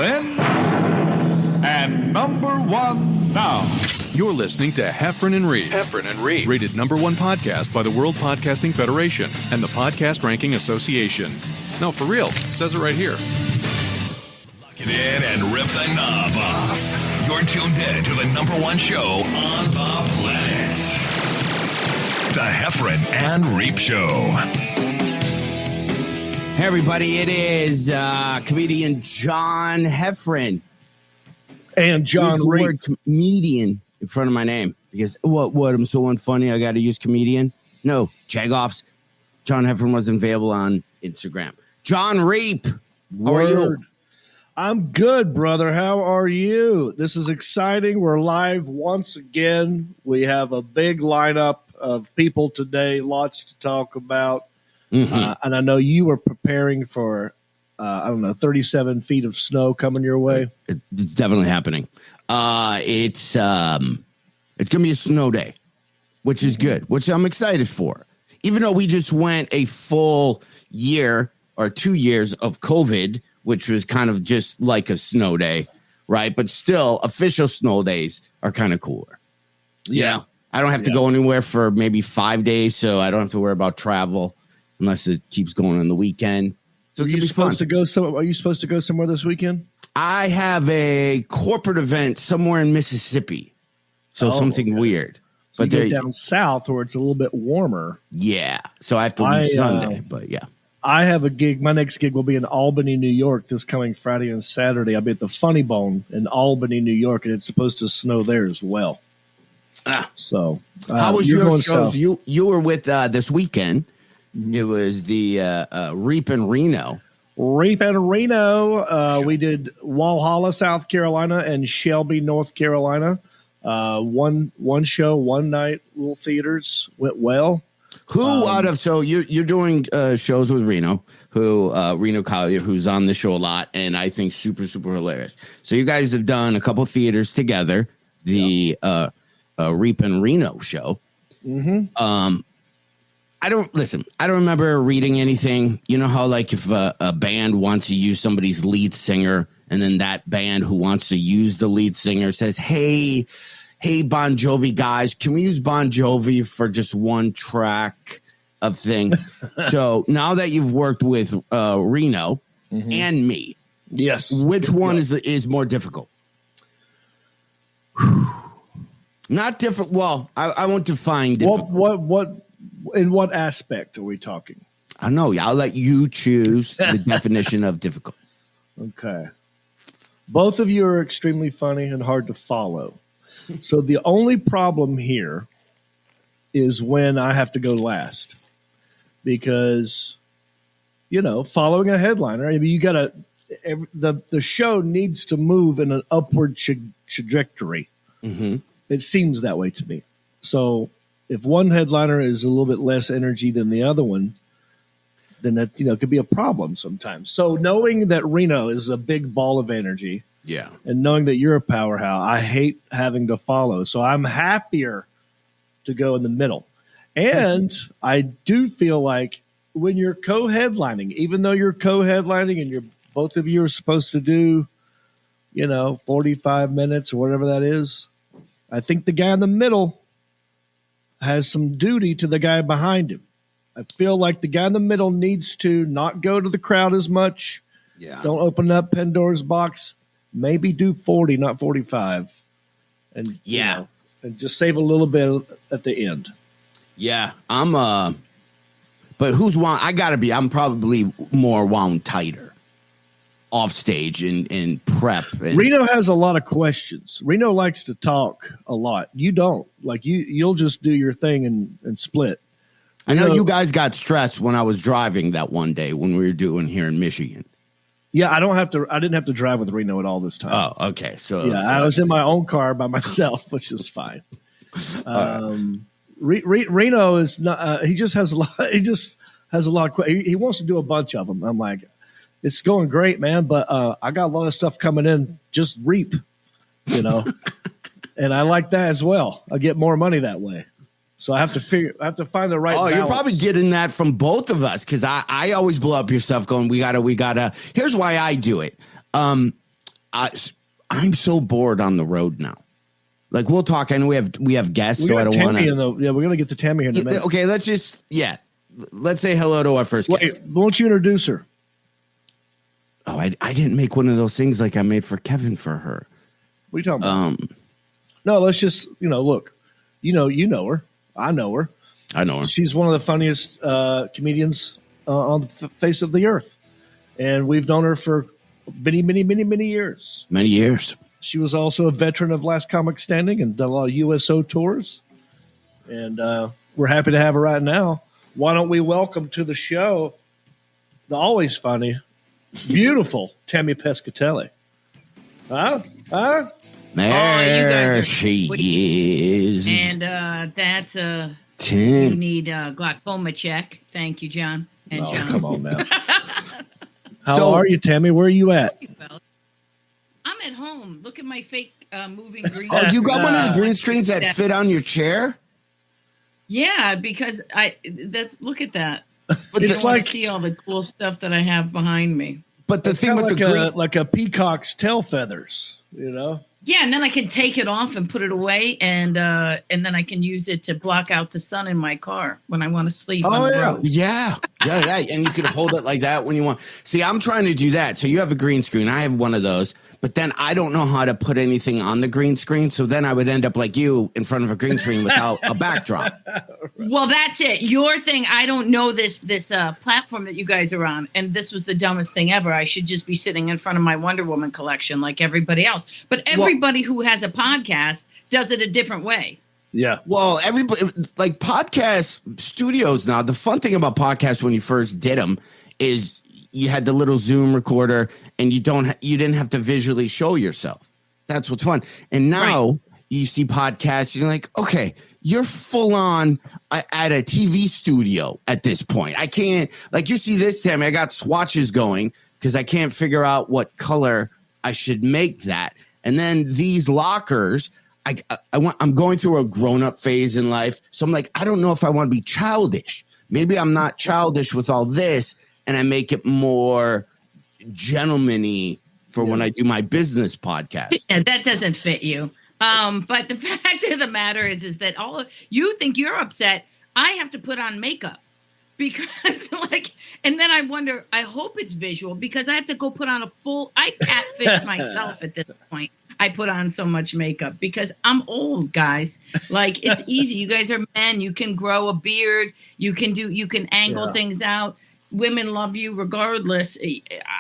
then, and number one now. You're listening to Heffron and Reep. Heffron and Reep. Rated #1 podcast by the World Podcasting Federation and the Podcast Ranking Association. No, for reals. It says it right here. Lock it in and rip the knob off. You're tuned in to the #1 show on the planet. The Heffron and Reep Show. Hey, everybody. It is comedian Jon Heffron. And Jon Reep. Word comedian in front of my name because what I'm so unfunny I got to use comedian. No, jagoffs. Jon Heffron wasn't available on Instagram. Jon Reep, how are you? I'm good, brother. How are you? This is exciting. We're live once again. We have a big lineup of people today. Lots to talk about, and I know you were preparing for 37 feet of snow coming your way. It's definitely happening. It's gonna be a snow day, which is good, which I'm excited for. Even though we just went a full year or 2 years of COVID, which was kind of just like a snow day, right? But still, official snow days are kind of cooler. Yeah. I don't have to go anywhere for maybe 5 days, so I don't have to worry about travel unless it keeps going on the weekend. So are you supposed to go somewhere this weekend? I have a corporate event somewhere in Mississippi. So something weird. So but you go down south where it's a little bit warmer. Yeah. So I have to leave Sunday, but yeah. I have a gig. My next gig will be in Albany, New York this coming Friday and Saturday. I'll be at the Funny Bone in Albany, New York, and it's supposed to snow there as well. So how was your shows? You were with this weekend. It was the Reep in Reno. Reep in Reno. We did Walhalla, South Carolina, and Shelby, North Carolina. One show, one night, little theaters, went well. So you're doing shows with Reno, Reno Collier, who's on the show a lot, and I think super, super hilarious. So you guys have done a couple theaters together, the Reep in Reno show. I don't remember reading anything. You know how like if a band wants to use somebody's lead singer and then that band who wants to use the lead singer says, hey, Bon Jovi guys, can we use Bon Jovi for just one track of thing? So now that you've worked with Reno and me, yes, which one is more difficult? Not different. Well, I won't define difficult. What in what aspect are we talking? I know. I'll let you choose the definition of difficult. Okay. Both of you are extremely funny and hard to follow. So the only problem here is when I have to go last because, following a headliner, I mean, you got to the show needs to move in an upward trajectory. It seems that way to me. So if one headliner is a little bit less energy than the other one, then that could be a problem sometimes. So knowing that Reno is a big ball of energy, and knowing that you're a powerhouse, I hate having to follow. So I'm happier to go in the middle. And I do feel like when you're co-headlining, even though you're co-headlining and both of you are supposed to do, 45 minutes or whatever that is, I think the guy in the middle has some duty to the guy behind him. I feel like the guy in the middle needs to not go to the crowd as much. Yeah. Don't open up Pandora's box. Maybe do 40, not 45. And and just save a little bit at the end. Yeah. But who's wound? I'm probably more wound tighter off stage and prep. Reno has a lot of questions. Reno likes to talk a lot. You don't. Like you'll just do your thing and split. I know you guys got stressed when I was driving that one day when we were doing here in Michigan. Yeah, I didn't have to drive with Reno at all this time. Oh, okay. So I was in my own car by myself, which is fine. Reno is not. He just has a lot. He just has a lot of. He wants to do a bunch of them. I'm like, it's going great, man, but I got a lot of stuff coming in. Just Reep, and I like that as well. I get more money that way. So I have to find the right balance. You're probably getting that from both of us because I always blow up your stuff going, we gotta. Here's why I do it. I'm so bored on the road now. Like, we'll talk. I know we have guests, so I don't want to. Yeah, we're gonna get to Tammy here in a minute. Okay, let's say hello to our first guest. Wait, won't you introduce her? Oh, I didn't make one of those things like I made for Kevin for her. What are you talking about? No, let's just look. You know her. I know her. She's one of the funniest comedians on the face of the earth, and we've known her for many, many, many, many years. Many years. She was also a veteran of Last Comic Standing and done a lot of USO tours, and we're happy to have her right now. Why don't we welcome to the show the always funny, beautiful Tammy Pescatelli? Huh? There she is. And that's Tim. you need a glaucoma check. Thank you, John. And John. Come on, man. How are you, Tammy? Where are you at? I'm at home. Look at my fake moving green. Oh, you got one of the green screens that fit on your chair? Yeah, because look at that. But it's like see all the cool stuff that I have behind me. But the thing with like a peacock's tail feathers, Yeah, and then I can take it off and put it away, and then I can use it to block out the sun in my car when I want to sleep on the road. Yeah. And you can hold it like that when you want. See, I'm trying to do that. So you have a green screen. I have one of those. But then I don't know how to put anything on the green screen. So then I would end up like you in front of a green screen without a backdrop. Well, that's it. Your thing. I don't know this platform that you guys are on. And this was the dumbest thing ever. I should just be sitting in front of my Wonder Woman collection like everybody else. But everybody who has a podcast does it a different way. Yeah. Well, everybody, like podcast studios now, the fun thing about podcasts when you first did them is you had the little Zoom recorder and you didn't have to visually show yourself. That's what's fun. And now you see podcasts, you're like, okay, you're full on at a TV studio at this point. I can't, like, you see this, Tammy, I got swatches going because I can't figure out what color I should make that. And then these lockers, I'm going through a grown-up phase in life. So I'm like, I don't know if I want to be childish. Maybe I'm not childish with all this, and I make it more gentleman-y for when I do my business podcast. Yeah, that doesn't fit you. But the fact of the matter is that you think you're upset. I have to put on makeup because and then I wonder, I hope it's visual because I have to go put on I catfish myself at this point. I put on so much makeup because I'm old, guys. Like, it's easy. You guys are men. You can grow a beard. You can angle things out. Women love you regardless.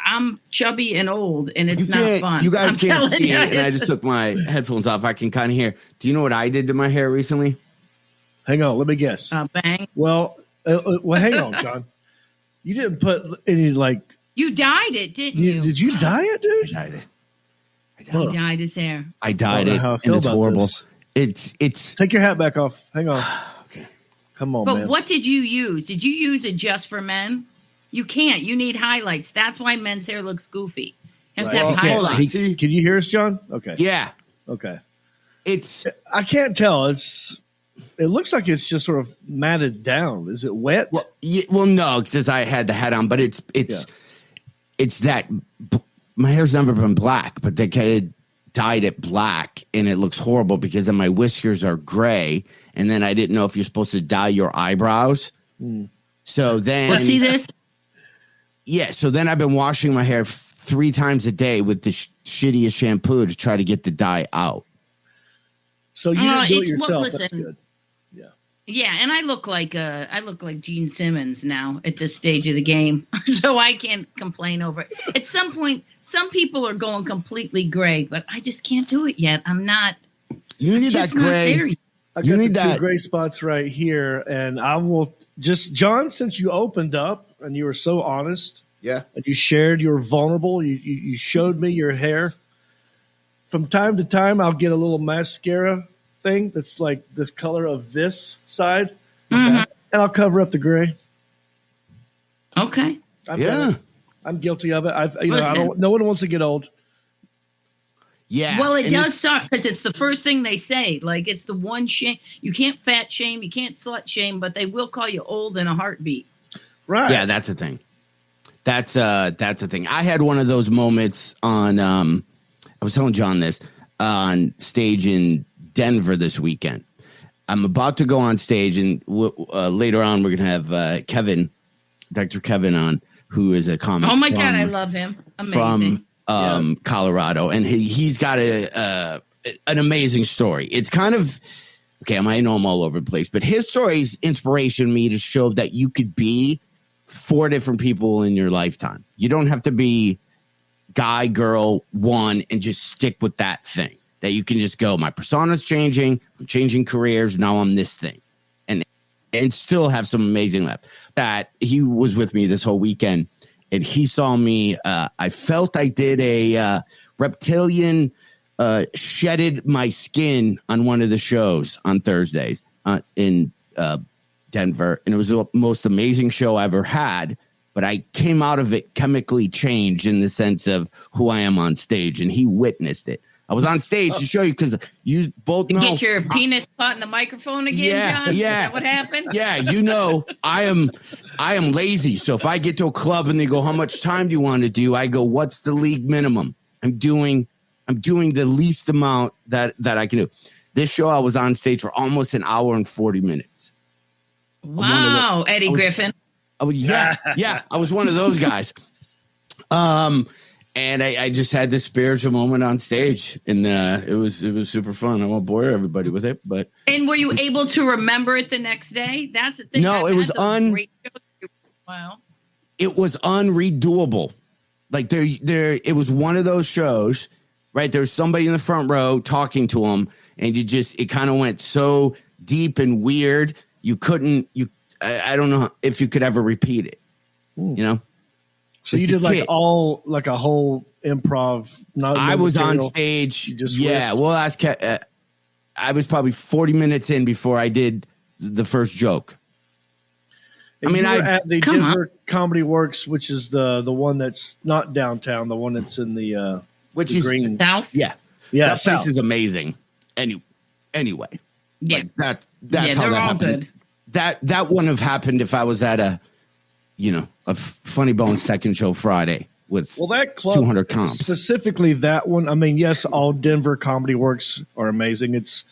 I'm chubby and old, and it's not fun. You guys can't see it, and I just took my headphones off. I can kind of hear. Do you know what I did to my hair recently? Hang on, let me guess. Bang. Well, hang on, John. You didn't put any You dyed it, didn't you? Did you dye it, dude? I dyed it. He dyed his hair. I dyed it, and it's horrible. It's. Take your hat back off. Hang on. Okay. Come on, but man. What did you use? Did you use it just for men? You can't. You need highlights. That's why men's hair looks goofy. You have to have highlights. Can you hear us, John? Okay. Yeah. Okay. I can't tell. It looks like it's just sort of matted down. Is it wet? Well, no, because I had the hat on, but it's that my hair's never been black, but they kind of dyed it black, and it looks horrible because then my whiskers are gray, and then I didn't know if you're supposed to dye your eyebrows. So then, let's see this. Yeah, so then I've been washing my hair 3 times a day with the shittiest shampoo to try to get the dye out. So you didn't do it yourself. That's good. Yeah. Yeah, and I look like Gene Simmons now at this stage of the game, so I can't complain over it. At some point, some people are going completely gray, but I just can't do it yet. I'm not. You need that gray. I got the 2 gray spots right here, and I will just, John, since you opened up and you were so honest, and you shared, you were vulnerable, you showed me your hair. From time to time, I'll get a little mascara thing that's like this color of this side, and I'll cover up the gray. Okay. I'm guilty of it. No one wants to get old. Yeah. Well, it does suck because it's the first thing they say. Like, it's the one shame. You can't fat shame. You can't slut shame, but they will call you old in a heartbeat. Right. Yeah, that's the thing. That's the thing. I had one of those moments on I was telling John this on stage in Denver this weekend. I'm about to go on stage, and later on we're gonna have Kevin, Dr. Kevin, on, who is a comic. Oh my God, I love him. Amazing. From Colorado, and he's got an amazing story. It's kind of okay. I know I'm all over the place, but his story is inspiration to me to show that you could be 4 different people in your lifetime. You don't have to be guy, girl, one, and just stick with that thing. That you can just go, my persona's changing, I'm changing careers, now I'm this thing. And still have some amazing left. That he was with me this whole weekend, and he saw me. I felt I did a reptilian shedded my skin on one of the shows on Thursdays in Denver, and it was the most amazing show I ever had. But I came out of it chemically changed in the sense of who I am on stage, and he witnessed it. I was on stage to show you because you both know. Get your penis caught in the microphone again, John? Yeah. Is that what happened? Yeah, I am lazy. So if I get to a club and they go, how much time do you want to do? I go, what's the league minimum? I'm doing the least amount that I can do. This show, I was on stage for almost an hour and 40 minutes. Wow, Eddie Griffin. Yeah. I was one of those guys. And I just had this spiritual moment on stage, and it was super fun. I won't bore everybody with it, but. And were you able to remember it the next day? That's the thing. No, it was Wow. It was unredoable. Like it was one of those shows, right? There's somebody in the front row talking to him, and it kind of went so deep and weird. I don't know if you could ever repeat it, you know? So you did a whole improv. I was on stage. We'll ask. I was probably 40 minutes in before I did the first joke. And at the Denver Comedy Works, which is the one that's not downtown, the one that's in the green south. Yeah, that south. place is amazing. Anyway, yeah, that's how that happened. Good. That wouldn't have happened if I was at a Funny Bone second show Friday with that club, 200 comps. Specifically that one. I mean, yes, all Denver Comedy Works are amazing. It's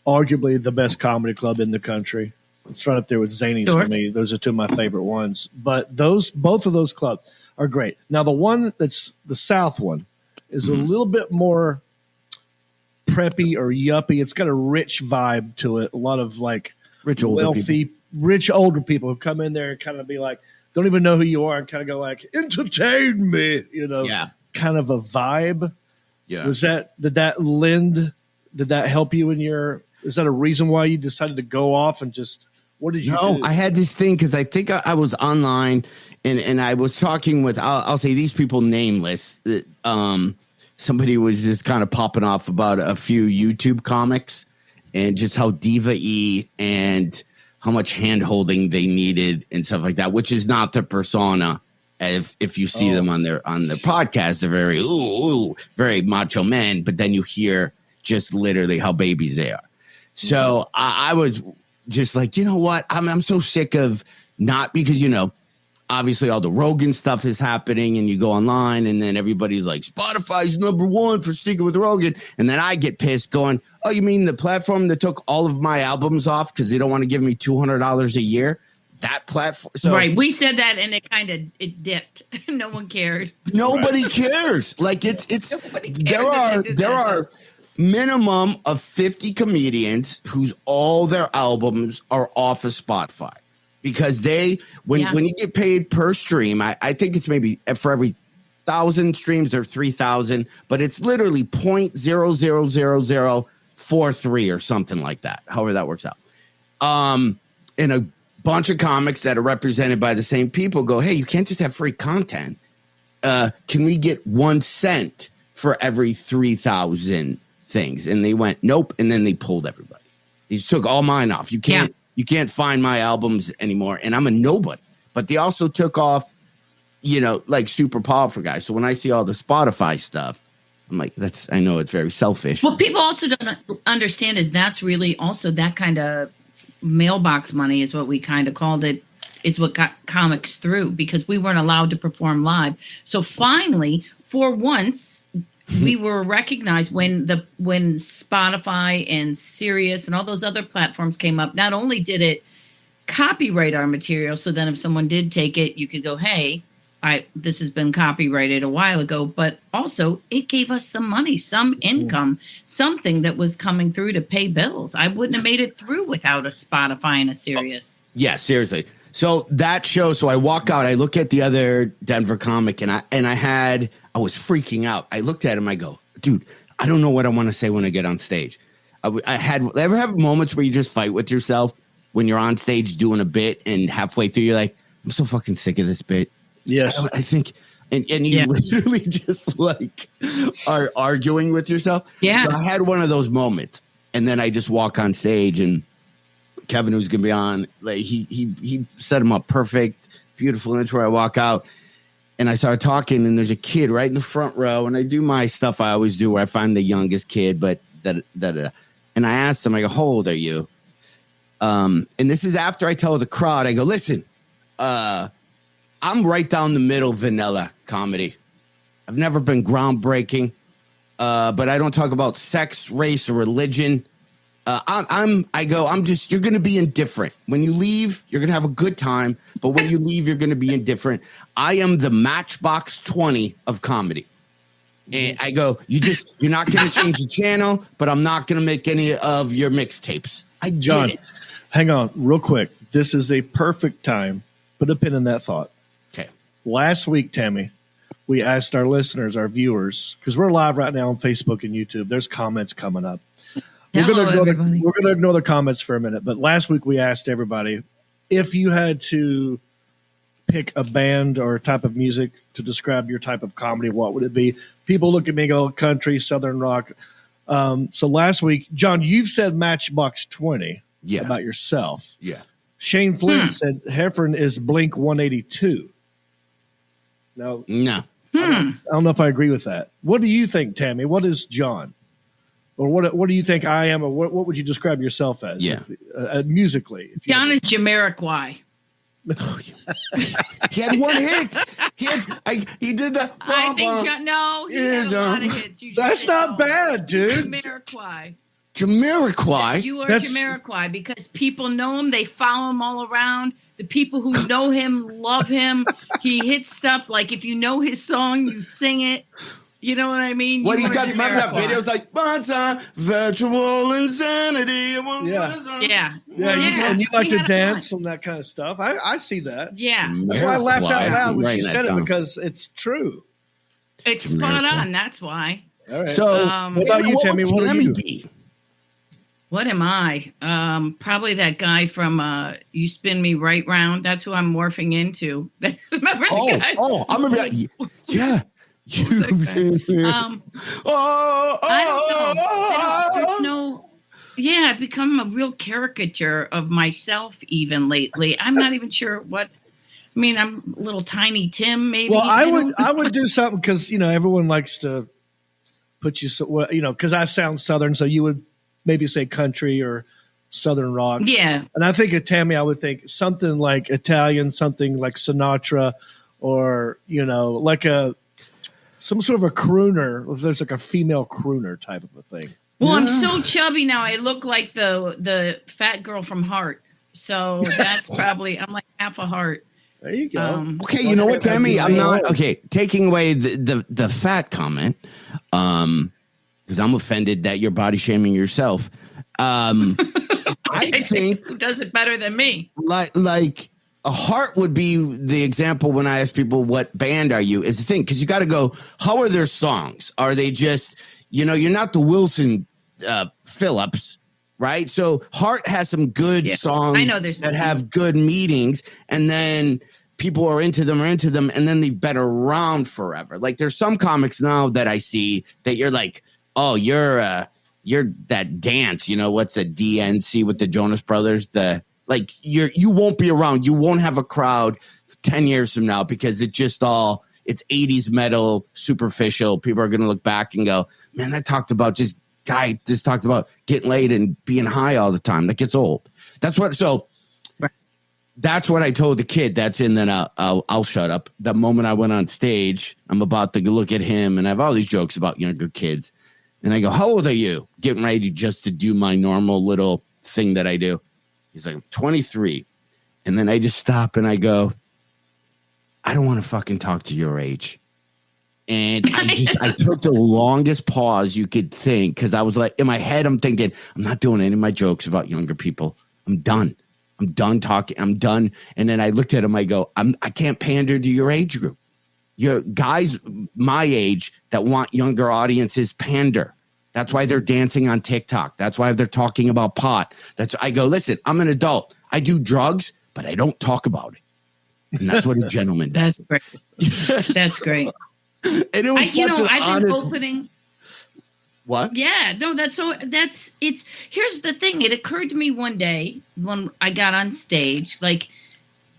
arguably the best comedy club in the country. It's right up there with Zany's for me. Those are 2 of my favorite ones. But both of those clubs are great. Now, the one that's the South one is a little bit more preppy or yuppie. It's got a rich vibe to it. A lot of rich older people who come in there and kind of be like, don't even know who you are, and kind of go like, entertain me, kind of a vibe. Yeah. Did that help you is that a reason why you decided to go off and just, what did you do? I had this thing because I think I was online and I was talking with, I'll say these people nameless. Somebody was just kind of popping off about a few YouTube comics and just how diva-y and how much hand-holding they needed and stuff like that, which is not the persona. If you see them on their podcast, they're very very macho men, but then you hear just literally how babies they are. So I was just like, you know what? I'm so sick of not, because obviously all the Rogan stuff is happening, and you go online and then everybody's like, Spotify's #1 for sticking with Rogan, and then I get pissed going, oh, you mean the platform that took all of my albums off because they don't want to give me $200 a year? That platform. So, right. We said that, and it dipped. No one cared. Nobody cares. Like it's there are minimum of 50 comedians whose all their albums are off of Spotify because when you get paid per stream, I think it's maybe for every 1,000 streams there are 3,000, but it's literally 0.00043 or something like that. However that works out. In a bunch of comics that are represented by the same people go, hey, you can't just have free content. Can we get 1 cent for every 3,000 things? And they went, nope. And then they pulled everybody. These took all mine off. You can't find my albums anymore. And I'm a nobody. But they also took off, like super powerful guys. So when I see all the Spotify stuff, I'm like, I know it's very selfish. What people also don't understand is that's really also that kind of mailbox money is what we kind of called it, is what got comics through, because we weren't allowed to perform live. So finally, for once, we were recognized when Spotify and Sirius and all those other platforms came up. Not only did it copyright our material, so then if someone did take it, you could go, hey, this has been copyrighted a while ago, but also it gave us some money, some income, something that was coming through to pay bills. I wouldn't have made it through without a Spotify and a Sirius. Yeah, seriously. So that show, so I walk out, I look at the other Denver comic, and I was freaking out. I looked at him, I go, dude, I don't know what I want to say when I get on stage. Ever have moments where you just fight with yourself when you're on stage doing a bit and halfway through you're like, I'm so fucking sick of this bit. Yes. I think, and you literally just like are arguing with yourself. Yeah. So I had one of those moments, and then I just walk on stage, and Kevin, who's going to be on, like he set him up perfect, beautiful intro. I walk out, and I start talking, and there's a kid right in the front row, and I do my stuff I always do where I find the youngest kid, but and I asked him, I go, how old are you? And this is after I tell the crowd, I go, listen, I'm right down the middle vanilla comedy. I've never been groundbreaking, but I don't talk about sex, race, or religion. You're going to be indifferent. When you leave, you're going to have a good time, but when you leave, you're going to be indifferent. I am the Matchbox 20 of comedy. And I go, you're not going to change the channel, but I'm not going to make any of your mixtapes. John, hang on real quick. This is a perfect time. Put a pin in that thought. Okay. Last week, Tammy, we asked our listeners, our viewers, because we're live right now on Facebook and YouTube. There's comments coming up. We're going to ignore the comments for a minute. But last week we asked everybody if you had to pick a band or a type of music to describe your type of comedy, what would it be? People look at me and go, country, southern rock. So last week, John, you've said Matchbox 20 about yourself. Yeah. Shane Flint said Heffron is Blink 182. No. I don't know if I agree with that. What do you think, Tammy? What is John? Or what do you think I am? Or what would you describe yourself as? Yeah. Musically. John is JAMIROQUAI. He had one hit. He did the. I think John. No, he had a lot of hits. That's not bad, dude. JAMIROQUAI. JAMIROQUAI. You are JAMIROQUAI because people know him. They follow him all around. The people who know him love him. He hits stuff like if you know his song, you sing it. You know what I mean? What he's got, remember that video? It's like, virtual insanity. Yeah. And you like to dance and that kind of stuff. I see that. Yeah. That's why I laughed out loud when she said it, because it's true. It's spot on. That's why. All right. So, what about you, Tammy? What are you? What am I? Probably that guy from You Spin Me Right Round. That's who I'm morphing into. Remember the guy? Oh, I'm gonna be yeah. I don't know. I've become a real caricature of myself even lately. I'm not even sure what. I mean, I'm little Tiny Tim, maybe. Well, I would do something because everyone likes to put you, because I sound Southern, so you would maybe say country or Southern rock. Yeah. And I think of Tammy, I would think something like Italian, something like Sinatra, or like some sort of a crooner. If there's like a female crooner type of a thing. Well, I'm so chubby now. I look like the fat girl from Heart. So that's probably I'm like half a heart. There you go. Okay, you know what, Tammy? I'm not taking away the fat comment, because I'm offended that you're body shaming yourself. I think who does it better than me? Like a heart would be the example when I ask people what band are you is the thing, because you got to go, how are their songs? Are they just, you're not the Wilson Phillips, right? So Heart has some good songs I know that have good meetings, and then people are into them, and then they've been around forever. Like there's some comics now that I see that you're like, oh, you're that dance, what's a DNC with the Jonas Brothers, you won't be around. You won't have a crowd 10 years from now because it's 80s metal, superficial. People are going to look back and go, man, that talked about guy talked about getting laid and being high all the time. That gets old. That's what. So that's what I told the kid. Then I'll shut up. The moment I went on stage, I'm about to look at him, and I have all these jokes about younger kids. And I go, how old are you? Getting ready just to do my normal little thing that I do. He's like, I'm 23. And then I just stop and I go, I don't want to fucking talk to your age. And I took the longest pause you could think, because I was like, in my head, I'm thinking, I'm not doing any of my jokes about younger people. I'm done. I'm done talking. I'm done. And then I looked at him. I go, I can't pander to your age group. Your guys my age that want younger audiences pander. That's why they're dancing on TikTok. That's why they're talking about pot. I go, listen, I'm an adult. I do drugs, but I don't talk about it. And that's what a gentleman does. That's great. That's great. And it was I think opening. What? Yeah, no, here's the thing. It occurred to me one day when I got on stage, like,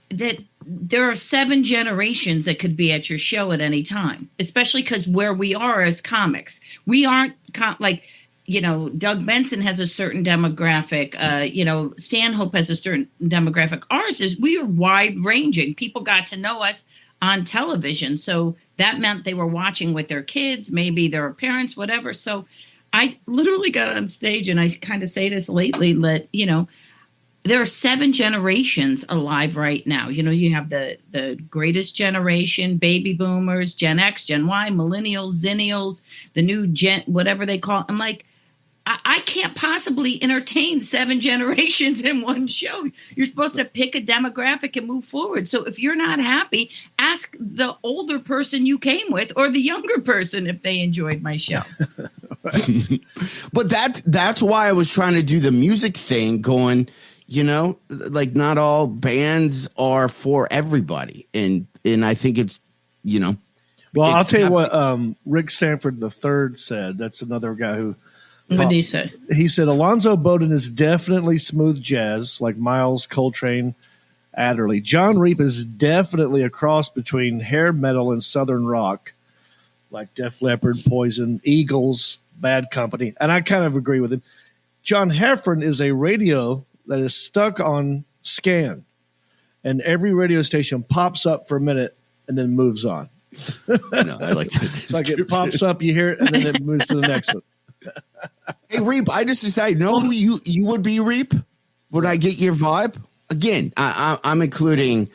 that there are 7 generations that could be at your show at any time, especially because where we are as comics, we aren't Doug Benson has a certain demographic, Stanhope has a certain demographic. Ours is, we are wide ranging. People got to know us on television. So that meant they were watching with their kids, maybe their parents, whatever. So I literally got on stage, and I kind of say this lately, that, there are 7 generations alive right now. You have the greatest generation, baby boomers, Gen X, Gen Y, millennials, zennials, the new gen, whatever they call it. I'm like, I can't possibly entertain 7 generations in one show. You're supposed to pick a demographic and move forward. So if you're not happy, ask the older person you came with or the younger person if they enjoyed my show. But that's why I was trying to do the music thing, going, like, not all bands are for everybody. And I think it's, Well, I'll tell you what Rick Sanford III said. That's another guy who. What did he say? He said Alonzo Bowden is definitely smooth jazz, like Miles, Coltrane, Adderley. Jon Reep is definitely a cross between hair metal and southern rock, like Def Leppard, Poison, Eagles, Bad Company. And I kind of agree with him. John Heffron is a radio that is stuck on scan, and every radio station pops up for a minute and then moves on. I like that. It's like it pops up, you hear it, and then it moves to the next one. Hey, Reep, I just decided, who you would be, Reep? Would I get your vibe? Again, I'm including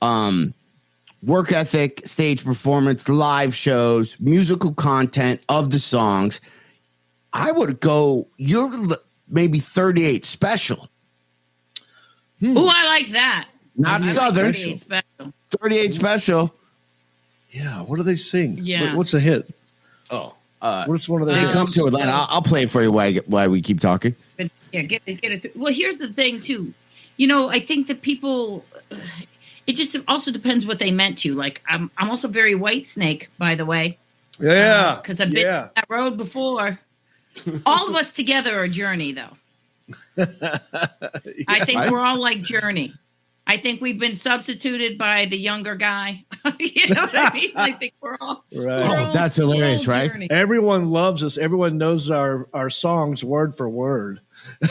work ethic, stage performance, live shows, musical content of the songs. I would go, you're maybe 38 Special. Oh, I like that. Not Southern. 38 Special. 38 Special. Yeah, what do they sing? Yeah. What's a hit? Oh. What's one of their They hits? come to Atlanta. I'll play it for you while we keep talking. But yeah, get it. Well, here's the thing too. I think that people. It just also depends what they meant to. Like, I'm also very White Snake, by the way. Yeah, because I've been down that road before. All of us together are Journey, though. I think we're all like Journey. I think we've been substituted by the younger guy. You know what I mean? I think we're all right. That's hilarious, right? Journey. Everyone loves us. Everyone knows our songs word for word.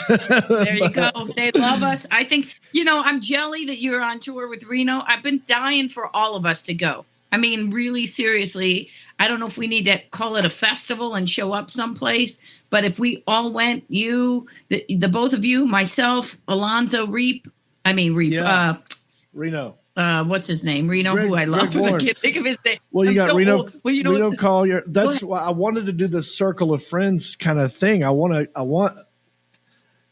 There you go. They love us. I think, I'm jelly that you're on tour with Reno. I've been dying for all of us to go. I mean, really seriously, I don't know if we need to call it a festival and show up someplace, but if we all went, the both of you, myself, Alonzo Reep, yeah. Reno. What's his name? Reno, who I love. I can't think of his name. Well, you got Reno. Old. Well, Reno Collier. That's why I wanted to do the circle of friends kind of thing. I want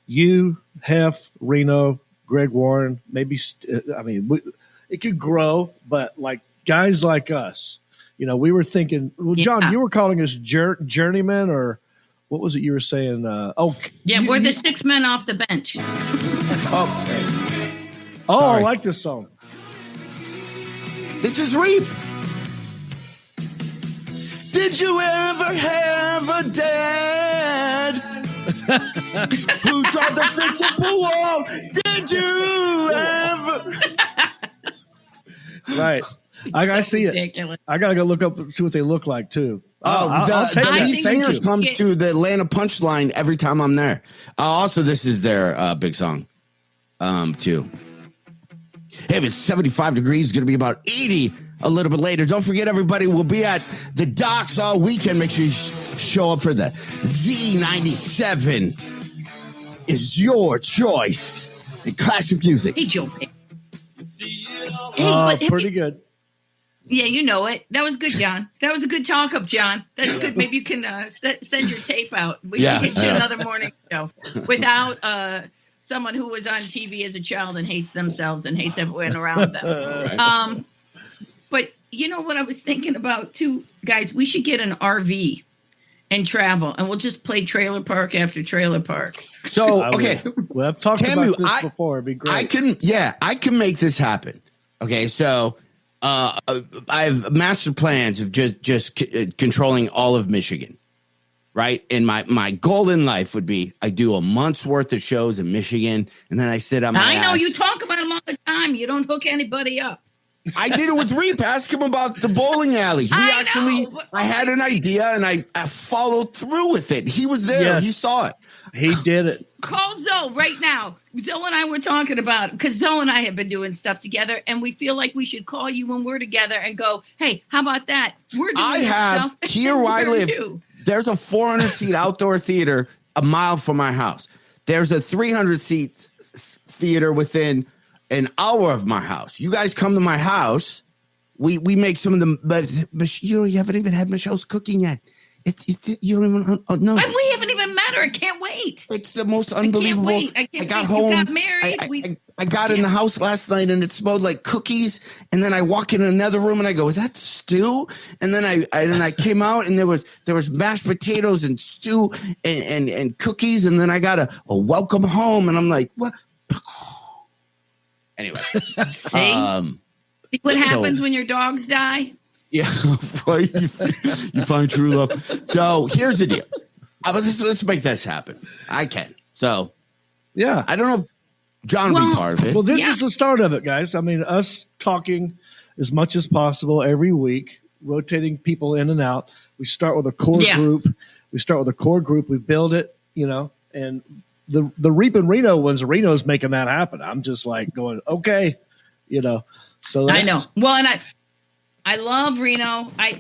you, Hef, Reno, Greg Warren. Maybe it could grow, but like guys like us, we were thinking. Well, John, you were calling us journeymen, or what was it you were saying? We're the 6 men off the bench. I like this song. This is Reep. Did you ever have a dad who tried to fix up a wall? Did you ever? Right. I see ridiculous. it. I got to go look up and see what they look like, too. The lead singer comes to the Atlanta Punchline every time I'm there. Also, this is their big song, too. It was 75 degrees. It's going to be about 80 a little bit later. Don't forget, everybody, we'll be at the docks all weekend. Make sure you show up for the Z97 is your choice in classic music. Hey, Joe. Pretty good. Yeah, you know it. That was good, John. That was a good talk up, John. That's good. Maybe you can send your tape out. We can get you another morning show without someone who was on TV as a child and hates themselves and hates everyone around them. But you know what I was thinking about too, guys? We should get an RV and travel, and we'll just play trailer park after trailer park. So, okay. Well, I've talked Tammy, about this before. It'd be great. I can make this happen. Okay, so I have master plans of just controlling all of Michigan, right? And my goal in life would be I do a month's worth of shows in Michigan, and then I sit on my know ass. you talk about them all the time. You don't hook anybody up. I did it with Reep. Ask him about the bowling alleys. I had an idea, and I followed through with it. He was there. Yes. He saw it. He did it. Call Zoe right now. Zoe and I were talking about, because Zoe and I have been doing stuff together, and we feel like we should call you when we're together and go, hey, how about that? We're doing stuff. Here where I live, there's a 400-seat outdoor theater a mile from my house. There's a 300-seat theater within an hour of my house. You guys come to my house. We make some of them, but you haven't even had Michelle's cooking yet. It's you don't even know. We haven't even met her. I can't wait. It's the most unbelievable. I can't wait. I got home. You got married. I got in the house last night and it smelled like cookies. And then I walk in another room and I go, "Is that stew?" And then I came out and there was mashed potatoes and stew and cookies. And then I got a welcome home and I'm like, what? Anyway, see what happens when your dogs die? Yeah, you find true love. So here's the deal. Let's make this happen. I can. So yeah, I don't know if John will be part of it. Well, this is the start of it, guys. I mean, us talking as much as possible every week, rotating people in and out. We start with a core group. We build it, and the Reep and Reno ones, Reno's making that happen. I'm just like going, okay, so I know. Well, and I love Reno. I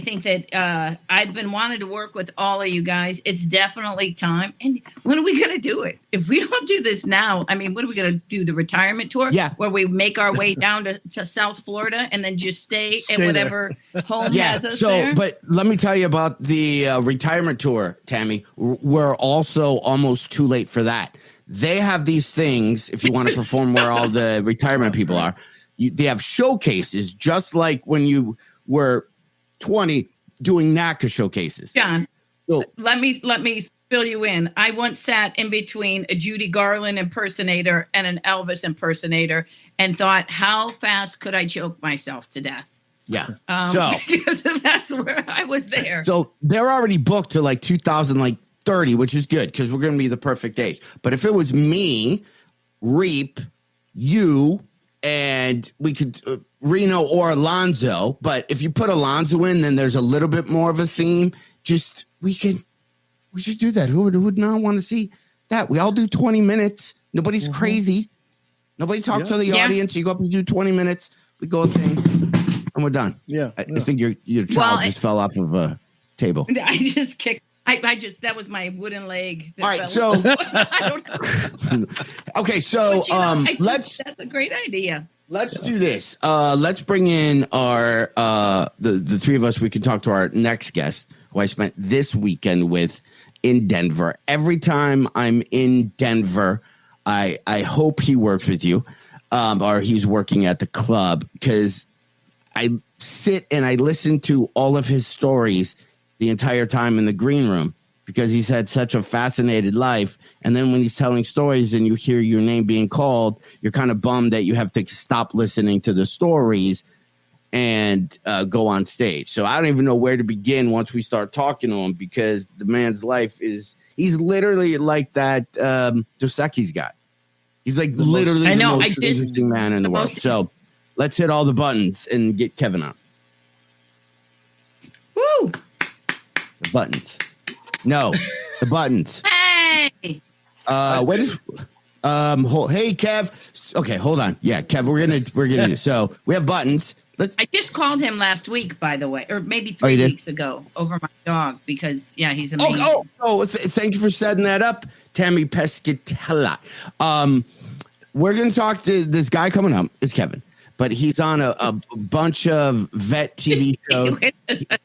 think that I've been wanting to work with all of you guys. It's definitely time. And when are we going to do it? If we don't do this now, I mean, what are we going to do? The retirement tour? Yeah. Where we make our way down to South Florida and then just stay at whatever home has us there? But let me tell you about the retirement tour, Tammy. We're also almost too late for that. They have these things, if you want to perform where all the retirement people are. They have showcases, just like when you were 20 doing NACA showcases. John, let me fill you in. I once sat in between a Judy Garland impersonator and an Elvis impersonator and thought, how fast could I choke myself to death? Yeah. Because that's where I was there. So they're already booked to like 2030, which is good because we're going to be the perfect age. But if it was me, Reep, you, and we could Reno or Alonzo, but if you put Alonzo in, then there's a little bit more of a theme. We should do that. Who would not want to see that? We all do 20 minutes. Nobody's crazy. Nobody talks to the audience. You go up and do 20 minutes. We go a thing, and we're done. Yeah. I think your child just fell off of a table. I just kicked. that was my wooden leg. All right, so okay, so that's a great idea. Let's do this. Let's bring in our the three of us. We can talk to our next guest, who I spent this weekend with in Denver. Every time I'm in Denver, I hope he works with you, or he's working at the club, because I sit and I listen to all of his stories the entire time in the green room, because he's had such a fascinated life. And then when he's telling stories and you hear your name being called, you're kind of bummed that you have to stop listening to the stories and go on stage. So I don't even know where to begin once we start talking to him, because the man's life he's literally like that Dos Equis guy. He's like literally the most interesting man in the world. So let's hit all the buttons and get Kevin on. Woo! The buttons. No, the buttons. Hey! Hey, Kev. Okay, hold on. Yeah, Kev, we're gonna. So we have buttons. I just called him last week, by the way, or maybe you 3 did? weeks ago over my dog because, he's amazing. Thank you for setting that up, Tammy Pescatelli. We're going to talk to this guy coming up. Is Kevin, but he's on a bunch of vet TV shows.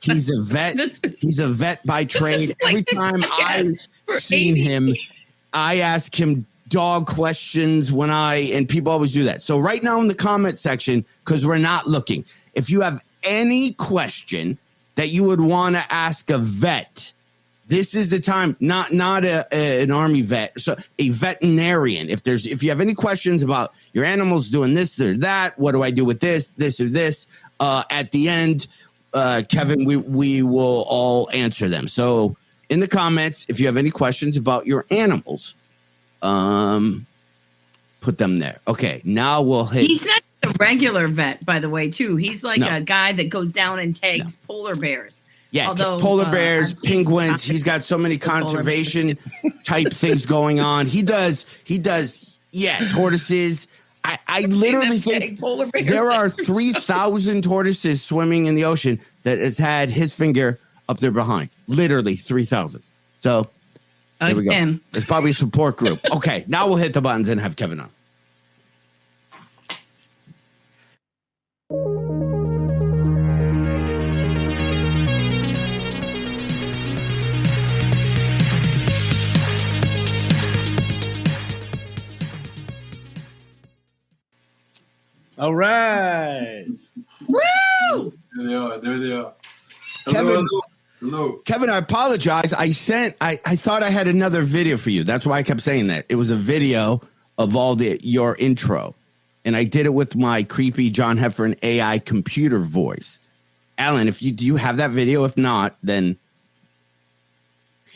He's a vet. He's a vet by trade. Every time I've seen him, I ask him dog questions and people always do that. So right now in the comment section, because we're not looking, if you have any question that you would want to ask a vet, this is the time. Not an army vet, so a veterinarian. If you have any questions about your animals doing this or that, what do I do with this or this? At the end, Kevin, we will all answer them. So in the comments, if you have any questions about your animals, put them there. Okay, now we'll hit. He's not a regular vet, by the way, too. He's like a guy that goes down and tags polar bears. Yeah, polar bears, penguins. He's got so many conservation type things going on. He does. Tortoises. I literally think there are 3,000 tortoises swimming in the ocean that has had his finger up their behind. Literally 3,000. So there we go. It's probably a support group. Okay, now we'll hit the buttons and have Kevin on. All right. Woo! There they are. Kevin, Hello. Kevin, I apologize. I thought I had another video for you. That's why I kept saying that. It was a video of your intro. And I did it with my creepy John Heffron AI computer voice. Alan, do you have that video? If not, then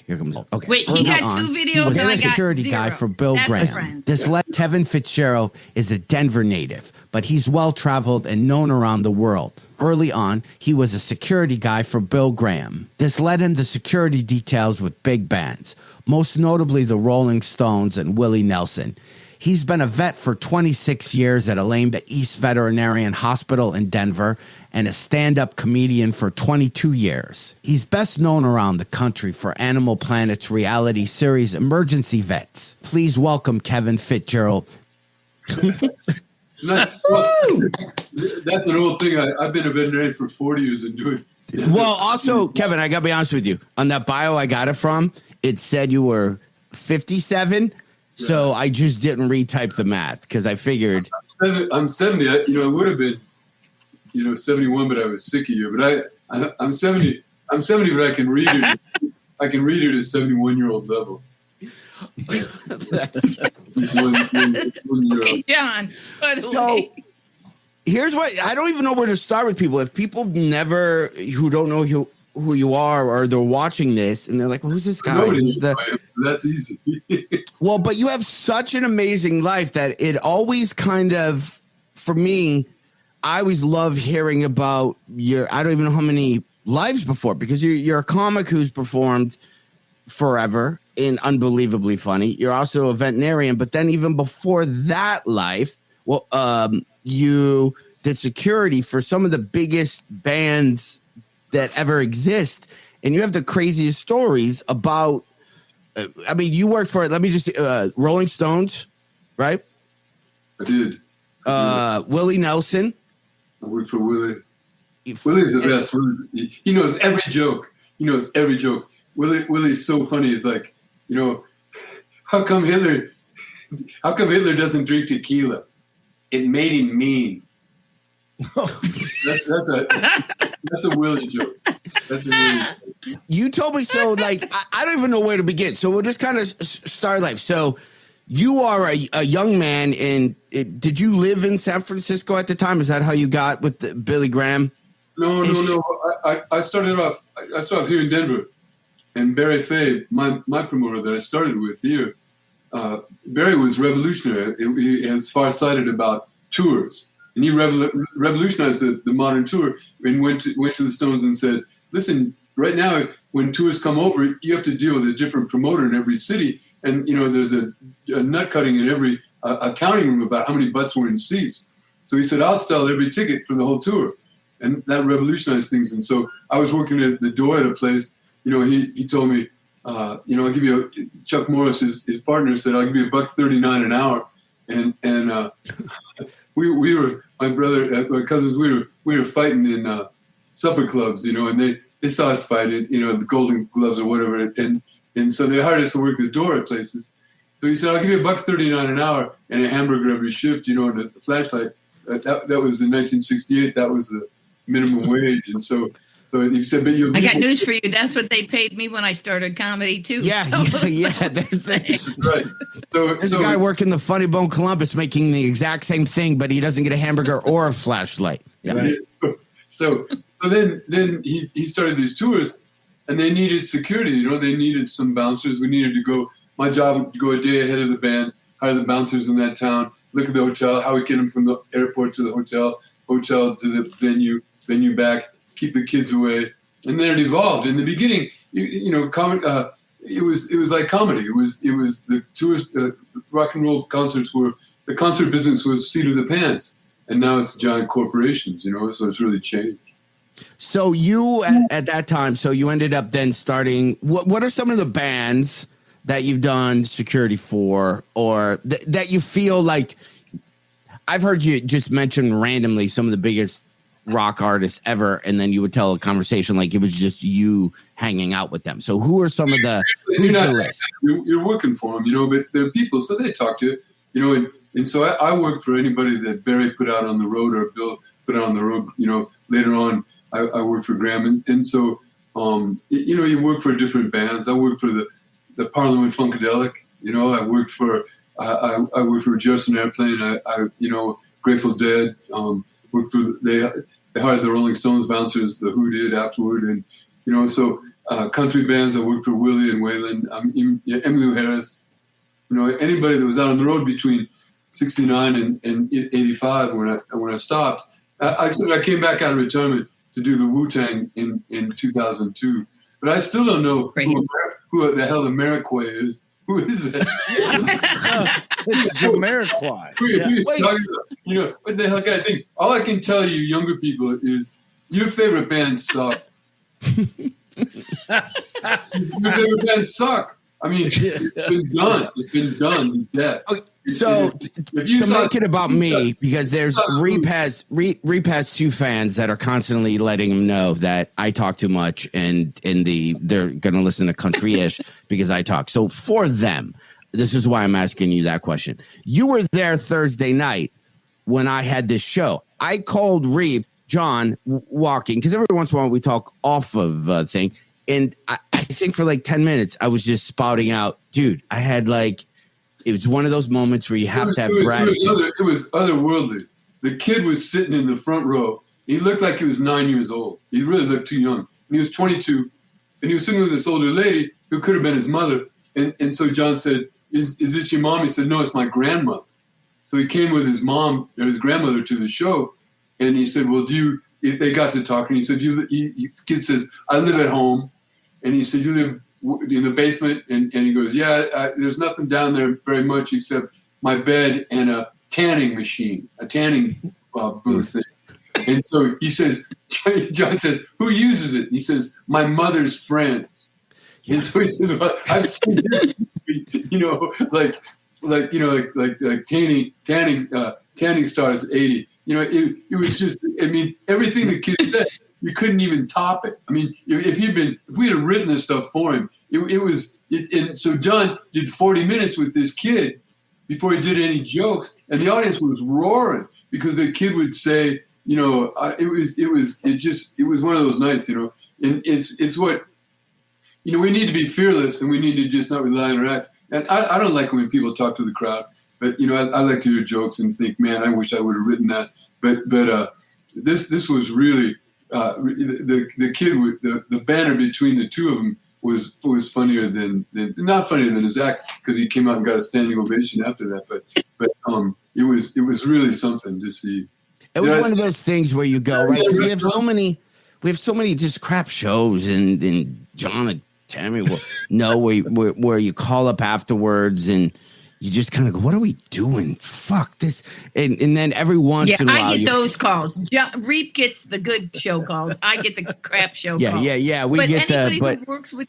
here comes. Okay. Wait, he got 2 videos and I got security 0. guy for Bill That's Graham. a friend. This Kevin Fitzgerald is a Denver native, but he's well-traveled and known around the world. Early on, he was a security guy for Bill Graham. This led him to security details with big bands, most notably the Rolling Stones and Willie Nelson. He's been a vet for 26 years at Elaine East Veterinarian Hospital in Denver and a stand-up comedian for 22 years. He's best known around the country for Animal Planet's reality series Emergency Vets. Please welcome Kevin Fitzgerald. That's an old thing. I've been a veterinarian for 40 years and doing. Well, also, Kevin, I got to be honest with you. On that bio I got it from, it said you were 57. So I just didn't retype the math because I figured I'm 70. I would have been, 71, but I was sick a year. But I'm 70. I'm 70, but I can read it. I can read it at 71-year-old level. Okay, John. By the way. Here's what I don't even know where to start with people. If people who don't know who you are or they're watching this and they're like, well, who's this guy? That's easy. Well, but you have such an amazing life that it always kind of, for me, I always love hearing about I don't even know how many lives before, because you're a comic who's performed forever and unbelievably funny. You're also a veterinarian, but then even before that life, you did security for some of the biggest bands that ever exist. And you have the craziest stories about, you worked for, Rolling Stones, right? I did. Willie Nelson. I worked for Willie. Willie's the best. He knows every joke. Willie's so funny. He's like, how come Hitler doesn't drink tequila? It made him mean. That's a Willie joke. You told me so. Like I don't even know where to begin. So we'll just kind of start life. So you are a young man, and did you live in San Francisco at the time? Is that how you got with Billy Graham? No. I started off here in Denver, and Barry Fay, my promoter that I started with here. Barry was revolutionary. He was farsighted about tours. And he revolutionized the modern tour and went to the Stones and said, listen, right now, when tours come over, you have to deal with a different promoter in every city. and there's a nut cutting in every accounting room about how many butts were in seats. So he said, I'll sell every ticket for the whole tour. And that revolutionized things. And so I was working at the door at a place, he told me, I'll give you Chuck Morris, his partner said, I'll give you $1.39 an hour. And we were, my brother, my cousins, we were fighting in supper clubs, and they saw us fight it, the Golden Gloves or whatever. And so they hired us to work the door at places. So he said, I'll give you $1.39 an hour and a hamburger every shift, and a flashlight. That was in 1968. That was the minimum wage. And so he said, but I got news for you. That's what they paid me when I started comedy too. Yeah, so. yeah. There's right. There's a guy working the Funny Bone Columbus making the exact same thing, but he doesn't get a hamburger or a flashlight. Yeah. Right. So then he started these tours, and they needed security. They needed some bouncers. We needed to go. My job was to go a day ahead of the band, hire the bouncers in that town, look at the hotel, how we get them from the airport to the hotel to the venue back, keep the kids away. And then it evolved. In the beginning, it was like comedy. It was the tours, rock and roll concerts were, the concert business was seat of the pants. And now it's giant corporations, so it's really changed. So you, at that time, you ended up then starting, what are some of the bands that you've done security for, or that you feel like, I've heard you just mention randomly some of the biggest rock artists ever, and then you would tell a conversation like it was just you hanging out with them. So who are some of the, you're working for them, but they're people, so they talk to you, and so I worked for anybody that Barry put out on the road or Bill put out on the road, later on I worked for Graham, and so you work for different bands. I worked for the Parliament Funkadelic, I worked for I worked for Jefferson Airplane, I Grateful Dead, worked for they hired the Rolling Stones bouncers, the Who did afterward, and so country bands. I worked for Willie and Waylon, Emmylou Harris, anybody that was out on the road between 69 and 85 when I stopped. I came back out of retirement to do the Wu-Tang in 2002, but I still don't know who the hell JAMIROQUAI is. Who is that? It's JAMIROQUAI. What the hell can I think? All I can tell you, younger people, is your favorite bands suck. Your favorite bands suck. I mean, it's been done. It's been done to death. Okay, so to make it about me, because there's Reep has two fans that are constantly letting him know that I talk too much, and they're going to listen to country-ish because I talk. So for them, this is why I'm asking you that question. You were there Thursday night when I had this show. I called Reep, John, walking, because every once in a while we talk off of thing. And I think for like 10 minutes, I was just spouting out, dude, I had it was one of those moments where you have to have gratitude. It was otherworldly. The kid was sitting in the front row. He looked like he was 9 years old. He really looked too young. And he was 22. And he was sitting with this older lady who could have been his mother. And so John said, is this your mom? He said, no, it's my grandmother. So he came with his mom and his grandmother to the show. And he said, well, they got to talking. He said, the kid says, I live at home. And he said, you live in the basement? And he goes, yeah, there's nothing down there very much except my bed and a tanning machine, a tanning booth thing. And so he says, John says, who uses it? And he says, my mother's friends. And so he says, well, I've seen this, tanning stars 80. It was just, everything the kid said, you couldn't even top it. I mean, if we had written this stuff for him, and so John did 40 minutes with this kid before he did any jokes, and the audience was roaring because the kid would say, it was one of those nights, and it's what, we need to be fearless, and we need to just not rely on our act. And I don't like when people talk to the crowd, but I like to hear jokes and think, man, I wish I would have written that. But this was really. The kid with the banner between the two of them was funnier than not funnier than his act, because he came out and got a standing ovation after that. But it was really something to see. It was one of those things where you go, right? We have so many just crap shows, and John Tammy will know where you call up afterwards and you just kind of go, what are we doing? Fuck this. And then every once in a while. I get those calls. Reep gets the good show calls. I get the crap show calls. Yeah. But anybody who works with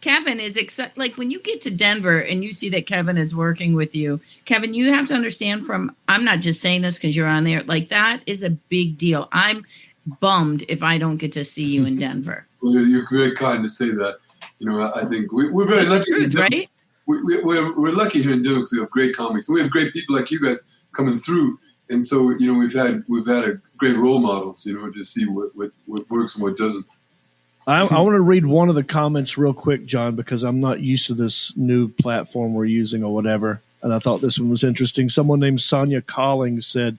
Kevin is excited. Like when you get to Denver and you see that Kevin is working with you, Kevin, you have to understand I'm not just saying this because you're on there. Like that is a big deal. I'm bummed if I don't get to see you in Denver. Well, you're very kind to say that. I think we're very lucky. Truth, right? We're lucky here in Denver because we have great comics. We have great people like you guys coming through, and so we've had a great role models. To see what works and what doesn't. I want to read one of the comments real quick, John, because I'm not used to this new platform we're using or whatever, and I thought this one was interesting. Someone named Sonia Collings said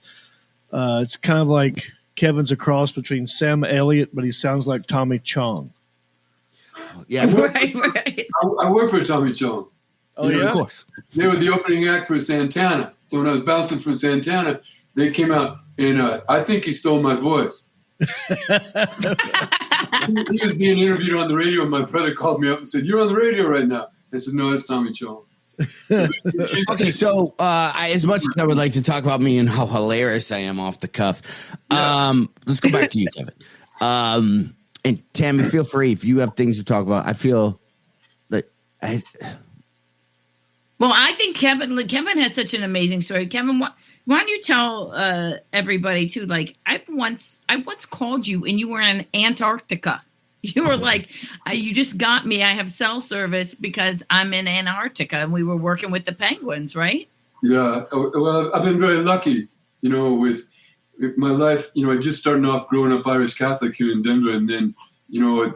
it's kind of like Kevin's a cross between Sam Elliott, but he sounds like Tommy Chong. Yeah, right. I work for Tommy Chong. Oh, yeah? Of course. They were the opening act for Santana. So when I was bouncing for Santana, they came out and I think he stole my voice. He was being interviewed on the radio, and my brother called me up and said, "You're on the radio right now." I said, "No, it's Tommy Chong." Okay, so as much as I would like to talk about me and how hilarious I am off the cuff, let's go back to you, Kevin. And Tammy, feel free if you have things to talk about. I feel that Well, I think Kevin has such an amazing story. Kevin, why don't you tell everybody too? Like I once called you and you were in Antarctica. You were like, you just got me. I have cell service because I'm in Antarctica, and we were working with the penguins, right? Yeah. Well, I've been very lucky, with my life. I just started off growing up Irish Catholic here in Denver, and then,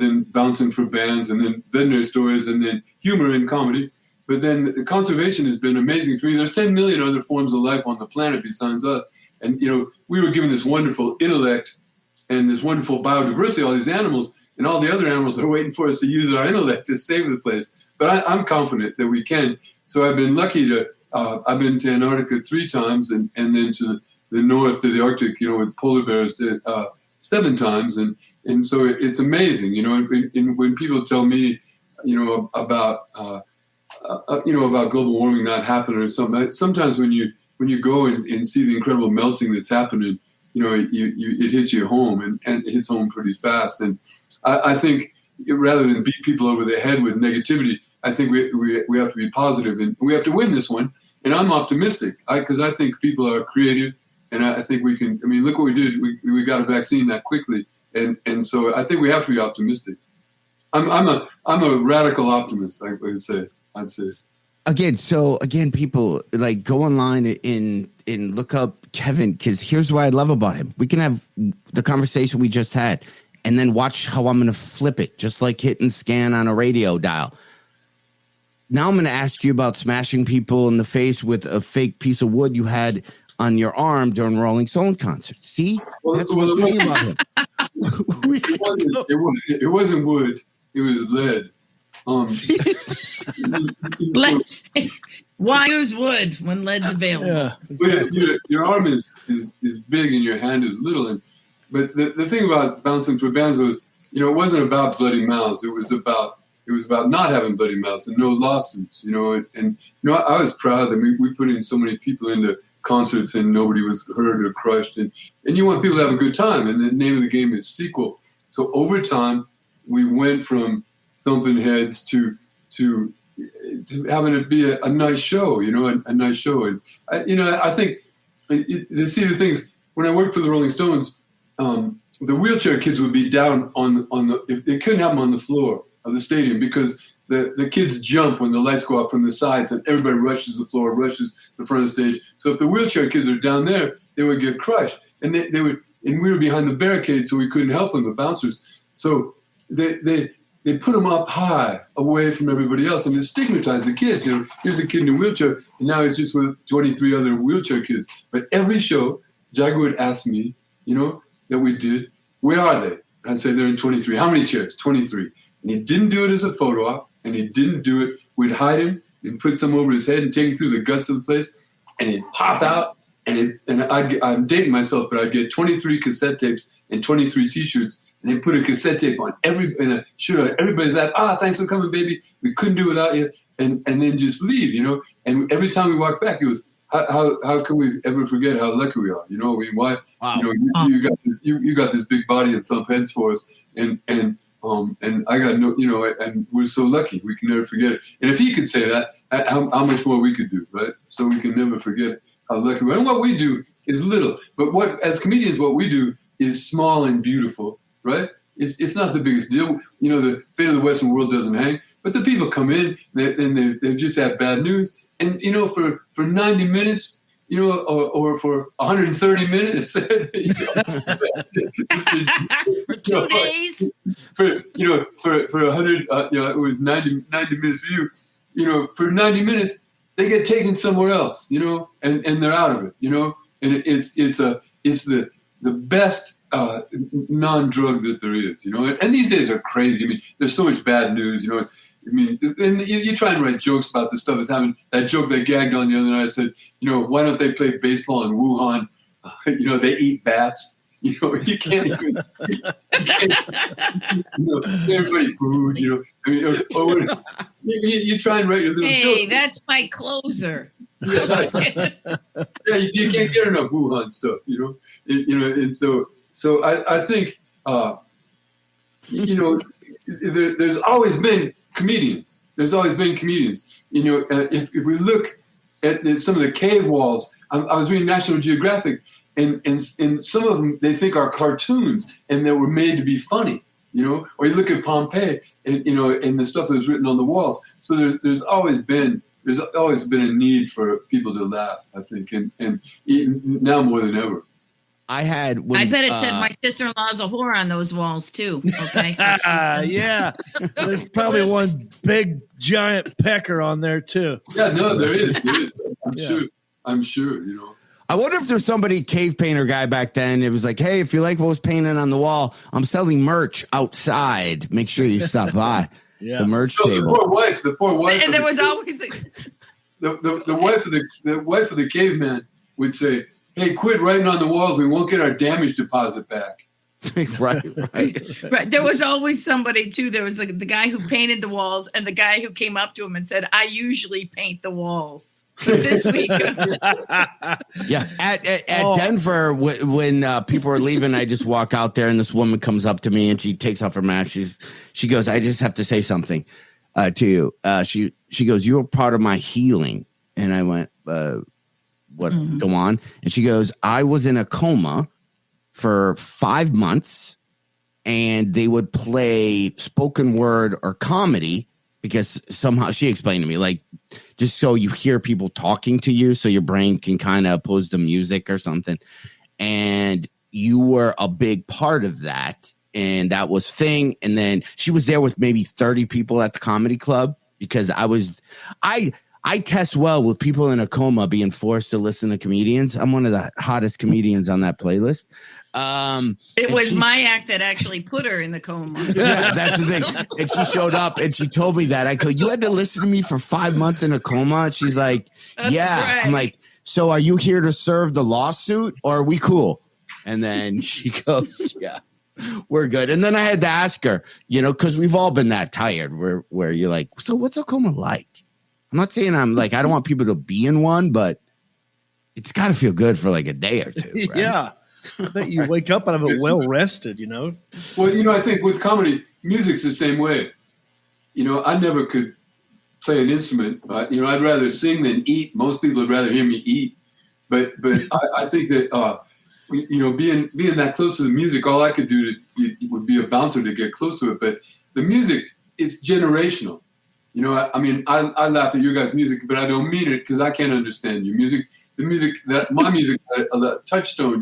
then bouncing for bands, and then veterinary stories, and then humor and comedy. But then the conservation has been amazing for me. There's 10 million other forms of life on the planet besides us. And, we were given this wonderful intellect and this wonderful biodiversity, all these animals, and all the other animals are waiting for us to use our intellect to save the place. But I'm confident that we can. So I've been lucky I've been to Antarctica 3 times and then to the north to the Arctic, with polar bears 7 times. And so it's amazing, and when people tell me, about global warming not happening or something, sometimes when you go and see the incredible melting that's happening, it hits you home and it hits home pretty fast. And I think rather than beat people over the head with negativity, I think we have to be positive and we have to win this one. And I'm optimistic because I think people are creative, and I think we can. I mean, look what we did. We got a vaccine that quickly, and so I think we have to be optimistic. I'm a radical optimist. I'd say. Again, people like go online and look up Kevin, because here's what I love about him. We can have the conversation we just had, and then watch how I'm going to flip it, just like hitting scan on a radio dial. Now I'm going to ask you about smashing people in the face with a fake piece of wood you had on your arm during a Rolling Stone concert. See? That's what I'm saying about him. It wasn't wood. It was lead. Why use wood when lead's available? Yeah. Your arm is big and your hand is little. But the thing about bouncing for bands was, it wasn't about bloody mouths. It was about not having bloody mouths and no lawsuits. I was proud that we put in so many people into concerts and nobody was hurt or crushed. And you want people to have a good time. And the name of the game is sequel. So over time, we went from thumping heads to having it be a nice show, a nice show. And I think to see the things when I worked for the Rolling Stones, the wheelchair kids would be down on the if they couldn't have them on the floor of the stadium because the kids jump when the lights go off from the sides and everybody rushes the floor, rushes the front of the stage. So if the wheelchair kids are down there, they would get crushed, and they would. And we were behind the barricade, so we couldn't help them, the bouncers. So they put them up high, away from everybody else, and it stigmatized the kids. Here's a kid in a wheelchair, and now he's just with 23 other wheelchair kids. But every show, Jagger would ask me, that we did, where are they? I'd say they're in 23. How many chairs? 23. And he didn't do it as a photo op, and he didn't do it. We'd hide him and put some over his head and take him through the guts of the place, and he'd pop out, and I'm dating myself, but I'd get 23 cassette tapes and 23 T-shirts, and they put a cassette tape on everybody's like, thanks for coming, baby. We couldn't do without you, and then just leave, And every time we walk back, it was how can we ever forget how lucky we are? I mean, why? Wow. You got this big body and thump heads for us, and I got and we're so lucky. We can never forget it. And if he could say that, how much more we could do, right? So we can never forget how lucky we are. And what we do is little, but as comedians, what we do is small and beautiful, right? It's not the biggest deal. The fate of the Western world doesn't hang, but the people come in and they just have bad news. And, for 90 minutes, or for 130 minutes, For 2 days. For 100, it was 90 minutes for you, for 90 minutes, they get taken somewhere else, and they're out of it, and it's the best non-drug that there is, and these days are crazy. I mean, there's so much bad news, I mean, and you try and write jokes about this stuff that's happening. That joke they gagged on the other night, I said, why don't they play baseball in Wuhan? They eat bats. You can't even, everybody food, I mean, you try and write your little jokes. Hey, that's my closer. Yeah, you can't get enough Wuhan stuff, and so I think, there's always been comedians. There's always been comedians. If we look at some of the cave walls, I was reading National Geographic, and some of them they think are cartoons and that were made to be funny. Or you look at Pompeii, and the stuff that was written on the walls. So there's always been a need for people to laugh, I think, and now more than ever. I bet it said my sister-in-law's a whore on those walls too. Okay. Yeah. There's probably one big giant pecker on there too. Yeah, no, there is. I'm sure, I wonder if there's somebody cave painter guy back then. It was like, hey, if you like what was painted on the wall, I'm selling merch outside. Make sure you stop by the merch table. The poor wife. And there was always the wife of the caveman would say, hey, quit writing on the walls. We won't get our damage deposit back. Right. There was always somebody too. There was the guy who painted the walls and the guy who came up to him and said, I usually paint the walls. This week. Yeah. At Denver, when people are leaving, I just walk out there and this woman comes up to me and she takes off her mask. She goes, I just have to say something to you. She goes, you're part of my healing. And I went, what? Mm-hmm. Go on. And she goes, I was in a coma for 5 months and they would play spoken word or comedy because somehow she explained to me, like, just so you hear people talking to you so your brain can kind of oppose the music or something. And you were a big part of that. And that was thing. And then she was there with maybe 30 people at the comedy club because I test well with people in a coma being forced to listen to comedians. I'm one of the hottest comedians on that playlist. It was my act that actually put her in the coma. Yeah, that's the thing. And she showed up and she told me that. I go, you had to listen to me for 5 months in a coma? She's like, yeah. Right. I'm like, so are you here to serve the lawsuit or are we cool? And then she goes, yeah, we're good. And then I had to ask her, because we've all been that tired where you're like, so what's a coma like? I'm not saying I don't want people to be in one, but it's got to feel good for like a day or two. Right? Yeah. I bet you wake up out of it well rested, Well, I think with comedy, music's the same way. I never could play an instrument. I'd rather sing than eat. Most people would rather hear me eat. But I think that, being that close to the music, all I could do would be a bouncer to get close to it. But the music, it's generational. I laugh at your guys' music, but I don't mean it because I can't understand your music. My music, a touchstone,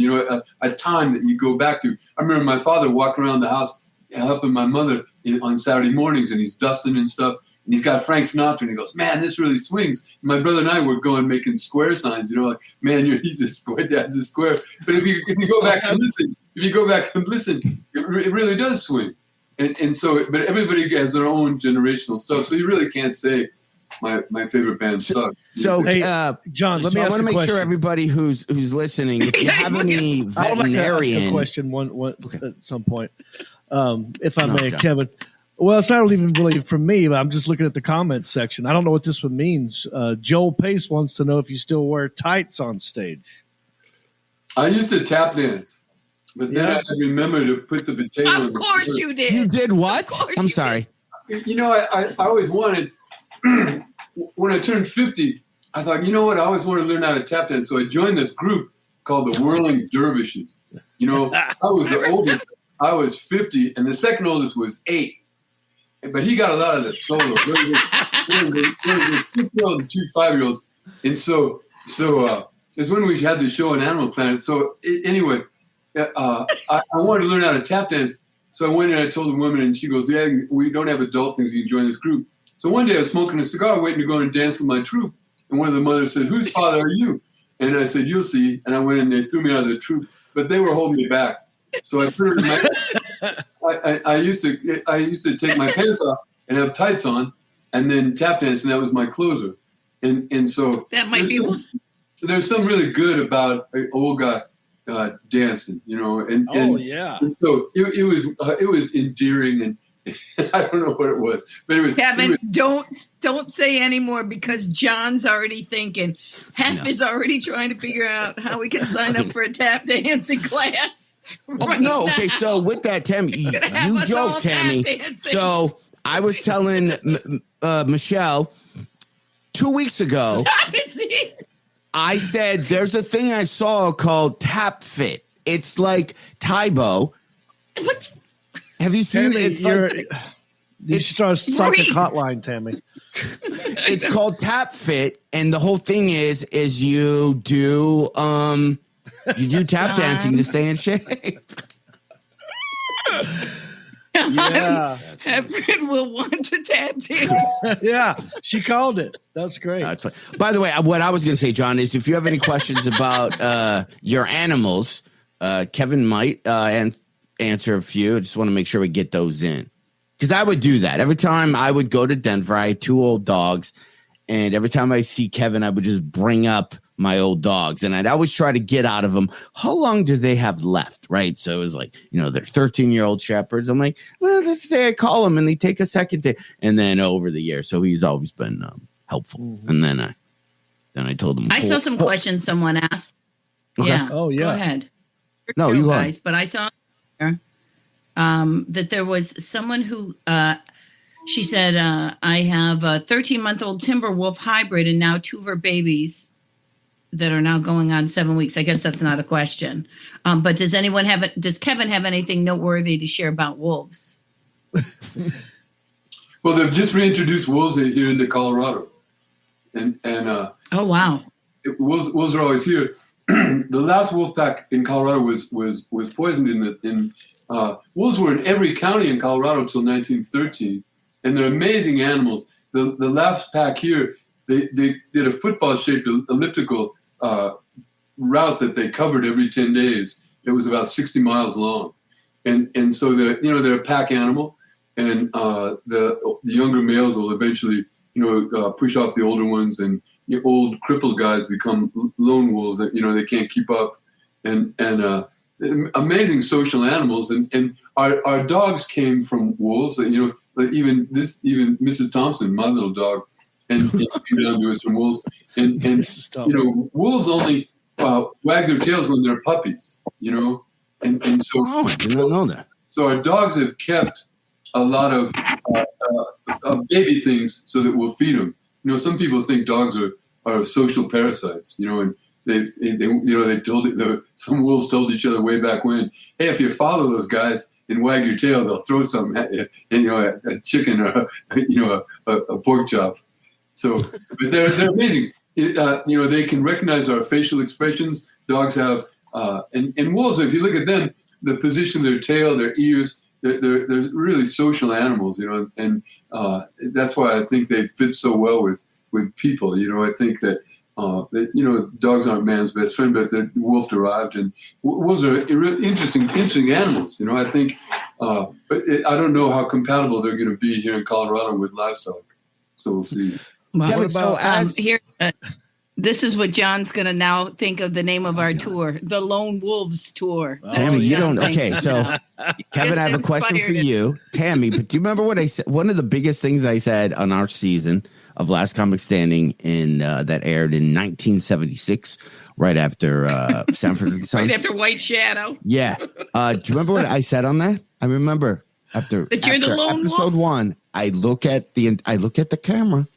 a time that you go back to. I remember my father walking around the house helping my mother on Saturday mornings, and he's dusting and stuff, and he's got Frank Sinatra, and he goes, man, this really swings. And my brother and I were going making square signs, like, man, he's a square, dad's a square. But if you go back and listen, it really does swing. And so, but everybody has their own generational stuff, so you really can't say my favorite band sucks. So, hey, John, let me ask I want to make question. sure everybody who's listening, if you have any veterinarian, I would like to ask a question one at some point. If I No, may, John. Kevin. Well, it's not even really from me, but I'm just looking at the comments section. I don't know what this one means. Joel Pace wants to know if you still wear tights on stage. I used to tap dance, but then Yeah. I remember to put the potato. Of course you did. You did what? Of course I'm you sorry. You know, I always wanted, when I turned 50, I thought, you know what, I always wanted to learn how to tap dance. So I joined this group called the Whirling Dervishes. You know, I was the oldest. I was 50, and the second oldest was 8. But he got a lot of the solo. There was a 6-year-old and 2 5-year-olds. And so it's when we had the show on Animal Planet. So anyway, I wanted to learn how to tap dance. So I went and I told the woman, and she goes, yeah, we don't have adult things. You can join this group. So one day I was smoking a cigar, waiting to go and dance with my troupe. And one of the mothers said, whose father are you? And I said, you'll see. And I went and they threw me out of the troupe. But they were holding me back. So I put it in my I used to take my pants off and have tights on and then tap dance, and that was my closer. And so That might be one. there's something really good about an old guy dancing, you know. And Yeah. and so it was endearing, and I don't know what it was, but it was. Kevin, don't say anymore because John's already thinking. Hef is already trying to figure out how we can sign up for a tap dancing class. Oh, right no, okay. now. So with that, Tammy, you have us all joke, Tammy. tap dancing. So I was telling Michelle 2 weeks ago. See? I said there's a thing I saw called Tap Fit. It's like Tybo. What's Have you seen Tammy, it? It's you should start a psychic Reep. hotline, Tammy. it's called Tap Fit, and the whole thing is you do tap dancing to stay in shape. Yeah. Heffron will want to tap dance. Yeah. She called it. That's great. That's fine. By the way, what I was going to say, John, is if you have any questions about your animals, Kevin might answer a few. I just want to make sure we get those in. Because I would do that. Every time I would go to Denver, I had 2 old dogs. And every time I see Kevin, I would just bring up my old dogs. And I'd always try to get out of them, how long do they have left, right? So it was like, you know, they're 13-year-old shepherds. I'm like, well, let's say I call them and they take a second to. And then over the years, so he's always been helpful. Mm-hmm. And then I told him. I saw some questions someone asked. Okay. Yeah. Oh, yeah. Go ahead. No, you go ahead. guys. But I saw that there was someone who she said, I have a 13-month-old timber wolf hybrid and now 2 of her babies that are now going on 7 weeks. I guess that's not a question. But does Kevin have anything noteworthy to share about wolves? Well, they've just reintroduced wolves here into Colorado, and Oh, wow. wolves are always here. The last wolf pack in Colorado was poisoned. Wolves were in every county in Colorado until 1913, and they're amazing animals. The last pack here, they did a football-shaped elliptical route that they covered every 10 days. It was about 60 miles long, and so they're a pack animal, and the younger males will eventually push off the older ones, and the old crippled guys become lone wolves that they can't keep up, and amazing social animals, and our dogs came from wolves. Even Mrs. Thompson, my little dog, and came down to us from wolves, and wolves only wag their tails when they're puppies, and so Oh, I did not know that. So our dogs have kept a lot of baby things so that we'll feed them. Some people think dogs are social parasites, and they told it. Some wolves told each other way back when, hey, if you follow those guys and wag your tail, they'll throw something at you, and, a chicken or a pork chop. So, but they're amazing. They can recognize our facial expressions. Dogs have, and wolves, if you look at them, the position of their tail, their ears, they're really social animals, and that's why I think they fit so well with people. I think that dogs aren't man's best friend, but they're wolf derived, and wolves are really interesting animals. I think, but I don't know how compatible they're going to be here in Colorado with livestock. So we'll see. Well, Kevin, so as here, This is what John's going to now think of the name of our tour, the Lone Wolves Tour. Tammy, you don't. Thanks. Okay, so Kevin, I have a question for you, Tammy. But do you remember what I said? One of the biggest things I said on our season of Last Comic Standing that aired in 1976, right after Sanford and Son, right after White Shadow. Yeah. Do you remember what I said on that? I remember after the lone episode wolf? 1, I look at the camera,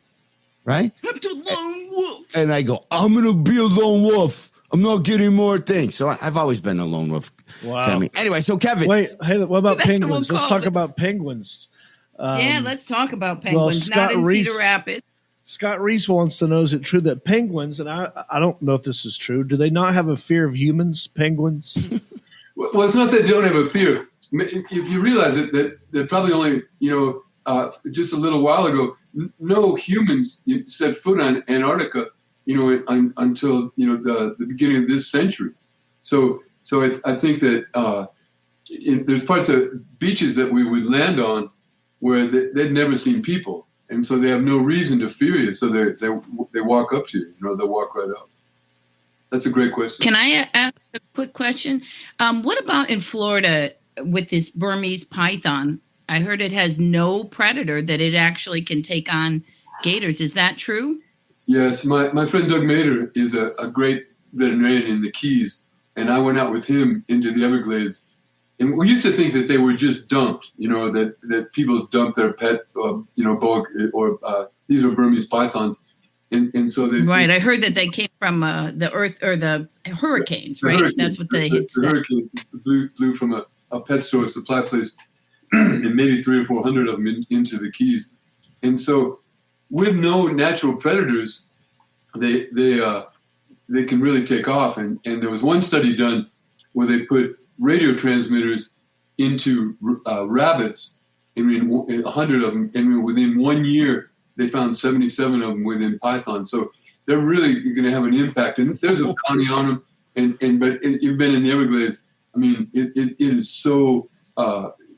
right? I'm the Lone Wolf. And I go, I'm gonna be a lone wolf. I'm not getting more things. So I've always been a lone wolf. Wow. Tammy. Anyway, so Kevin. Wait, hey, what about That's what penguins? we'll Let's call talk it. about penguins. Yeah, let's talk about penguins. Scott Not in Reese- Cedar Rapids. Scott Reese wants to know, is it true that penguins, and I don't know if this is true, do they not have a fear of humans, penguins? Well, it's not that they don't have a fear. If you realize it, that probably only, just a little while ago, no humans set foot on Antarctica, until, the beginning of this century. So I think that there's parts of beaches that we would land on where they'd never seen people. And so they have no reason to fear you. So they walk up to you, they'll walk right up. That's a great question. Can I ask a quick question? What about in Florida with this Burmese python? I heard it has no predator, that it actually can take on gators. Is that true? Yes, my friend Doug Mader is a great veterinarian in the Keys, and I went out with him into the Everglades. And we used to think that they were just dumped, that people dump their pet, boa, or these are Burmese pythons. And so they. Right. I heard that they came from the earth or the hurricanes, right? Hurricane. That's what they had said. The hurricane blew from a pet store supply place and maybe 300 or 400 of them into the Keys. And so with no natural predators, they can really take off. And there was one study done where they put radio transmitters into rabbits, 100 of them, and within 1 year, they found 77 of them within pythons. So they're really going to have an impact. And there's a bounty on them. But you've been in the Everglades. I mean, it is so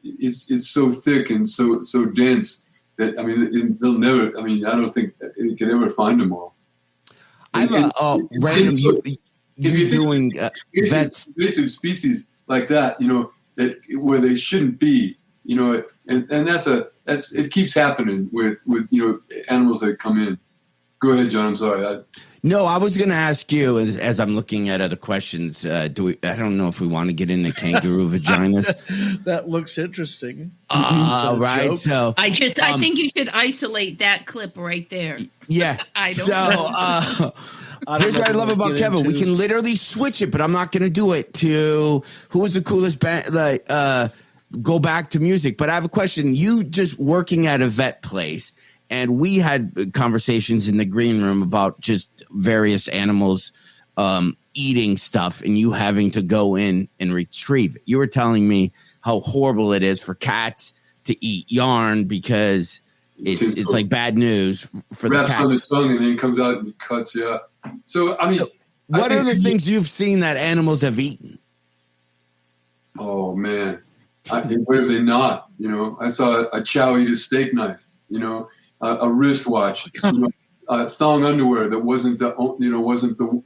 it's so thick and so dense that they'll never. I don't think you can ever find them all. I've random. You doing vets? Invasive species like that, that where they shouldn't be, and that's it keeps happening with animals that come in. Go ahead, John. I'm sorry. No, I was going to ask you as I'm looking at other questions. I don't know if we want to get into kangaroo vaginas. That looks interesting. Right. Joke. So I think you should isolate that clip right there. Yeah. I don't know. Here's what I love about Kevin. We can literally switch it, but I'm not going to do it to who was the coolest band. Go back to music. But I have a question. You just working at a vet place, and we had conversations in the green room about just various animals eating stuff, and you having to go in and retrieve it. You were telling me how horrible it is for cats to eat yarn because it's like bad news for the cat. Wraps on the tongue and then comes out and cuts you up. So, what are the things you've seen that animals have eaten? Oh, man. What have they not? I saw a chow eat a steak knife, a wristwatch, thong underwear that wasn't the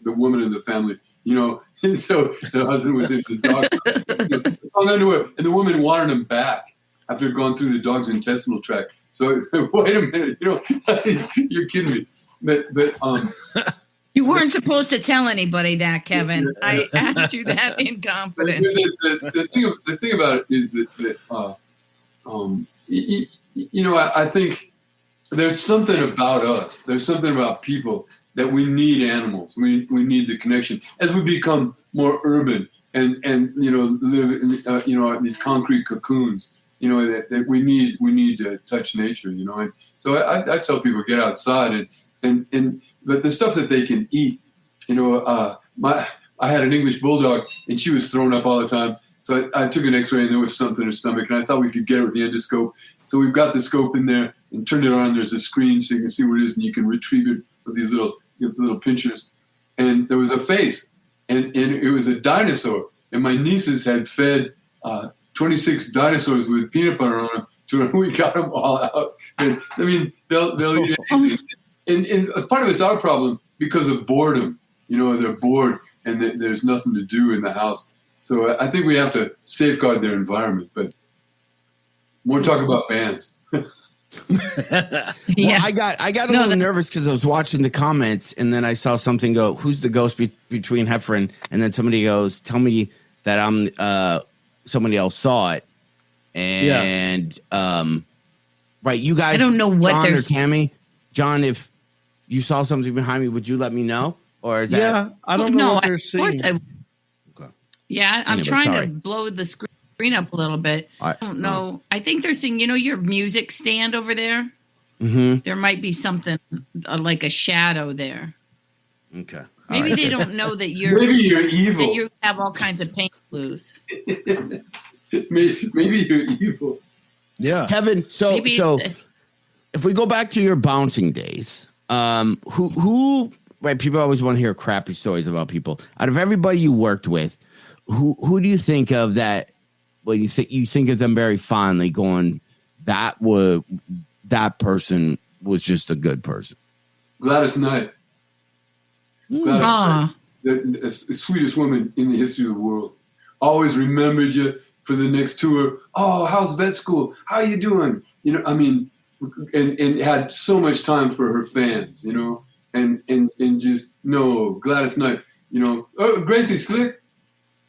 woman in the family, so the husband was into the dog. Thong underwear, and the woman wanted him back after gone through the dog's intestinal tract. So wait a minute, you're kidding me. But You weren't supposed to tell anybody that, Kevin. I asked you that in confidence. The thing about it is that I think there's something about us. There's something about people that we need animals. We need the connection as we become more urban and live in these concrete cocoons. That we need to touch nature. And so I tell people get outside but the stuff that they can eat, I had an English bulldog and she was throwing up all the time. So I took an x-ray and there was something in her stomach and I thought we could get it with the endoscope. So we've got the scope in there and turned it on. There's a screen so you can see what it is and you can retrieve it with these little pinchers. And there was a face and it was a dinosaur. And my nieces had fed 26 dinosaurs with peanut butter on them to we got them all out. And, they'll eat it. And part of it's our problem because of boredom. They're bored and there's nothing to do in the house. So I think we have to safeguard their environment. But more talk about bands. Yeah. Well, I got a little nervous because I was watching the comments and then I saw something go, "Who's the ghost between Heffron?" And then somebody goes, "Tell me that I'm somebody else saw it." And right, you guys, I don't know what Jon or there's Tammy. Jon, if you saw something behind me, would you let me know? Or is that? Yeah, I don't know what they're Of course seeing. Yeah, I'm Anyway, trying sorry. to blow the screen up a little bit. I don't know. I think they're seeing, your music stand over there. Mm-hmm. There might be something like a shadow there. Okay. Maybe they don't know that Maybe you're evil. that you have all kinds of pain blues. Maybe you're evil. Yeah. Kevin, so Maybe if we go back to your bouncing days, who right, people always want to hear crappy stories about people. Out of everybody you worked with, who do you think of that when you think of them very fondly, going, that person was just a good person? Gladys Knight. Gladys Knight, the sweetest woman in the history of the world. Always remembered you for the next tour. Oh, how's vet school? How you doing? And had so much time for her fans, and just, Gladys Knight, Gracie Slick,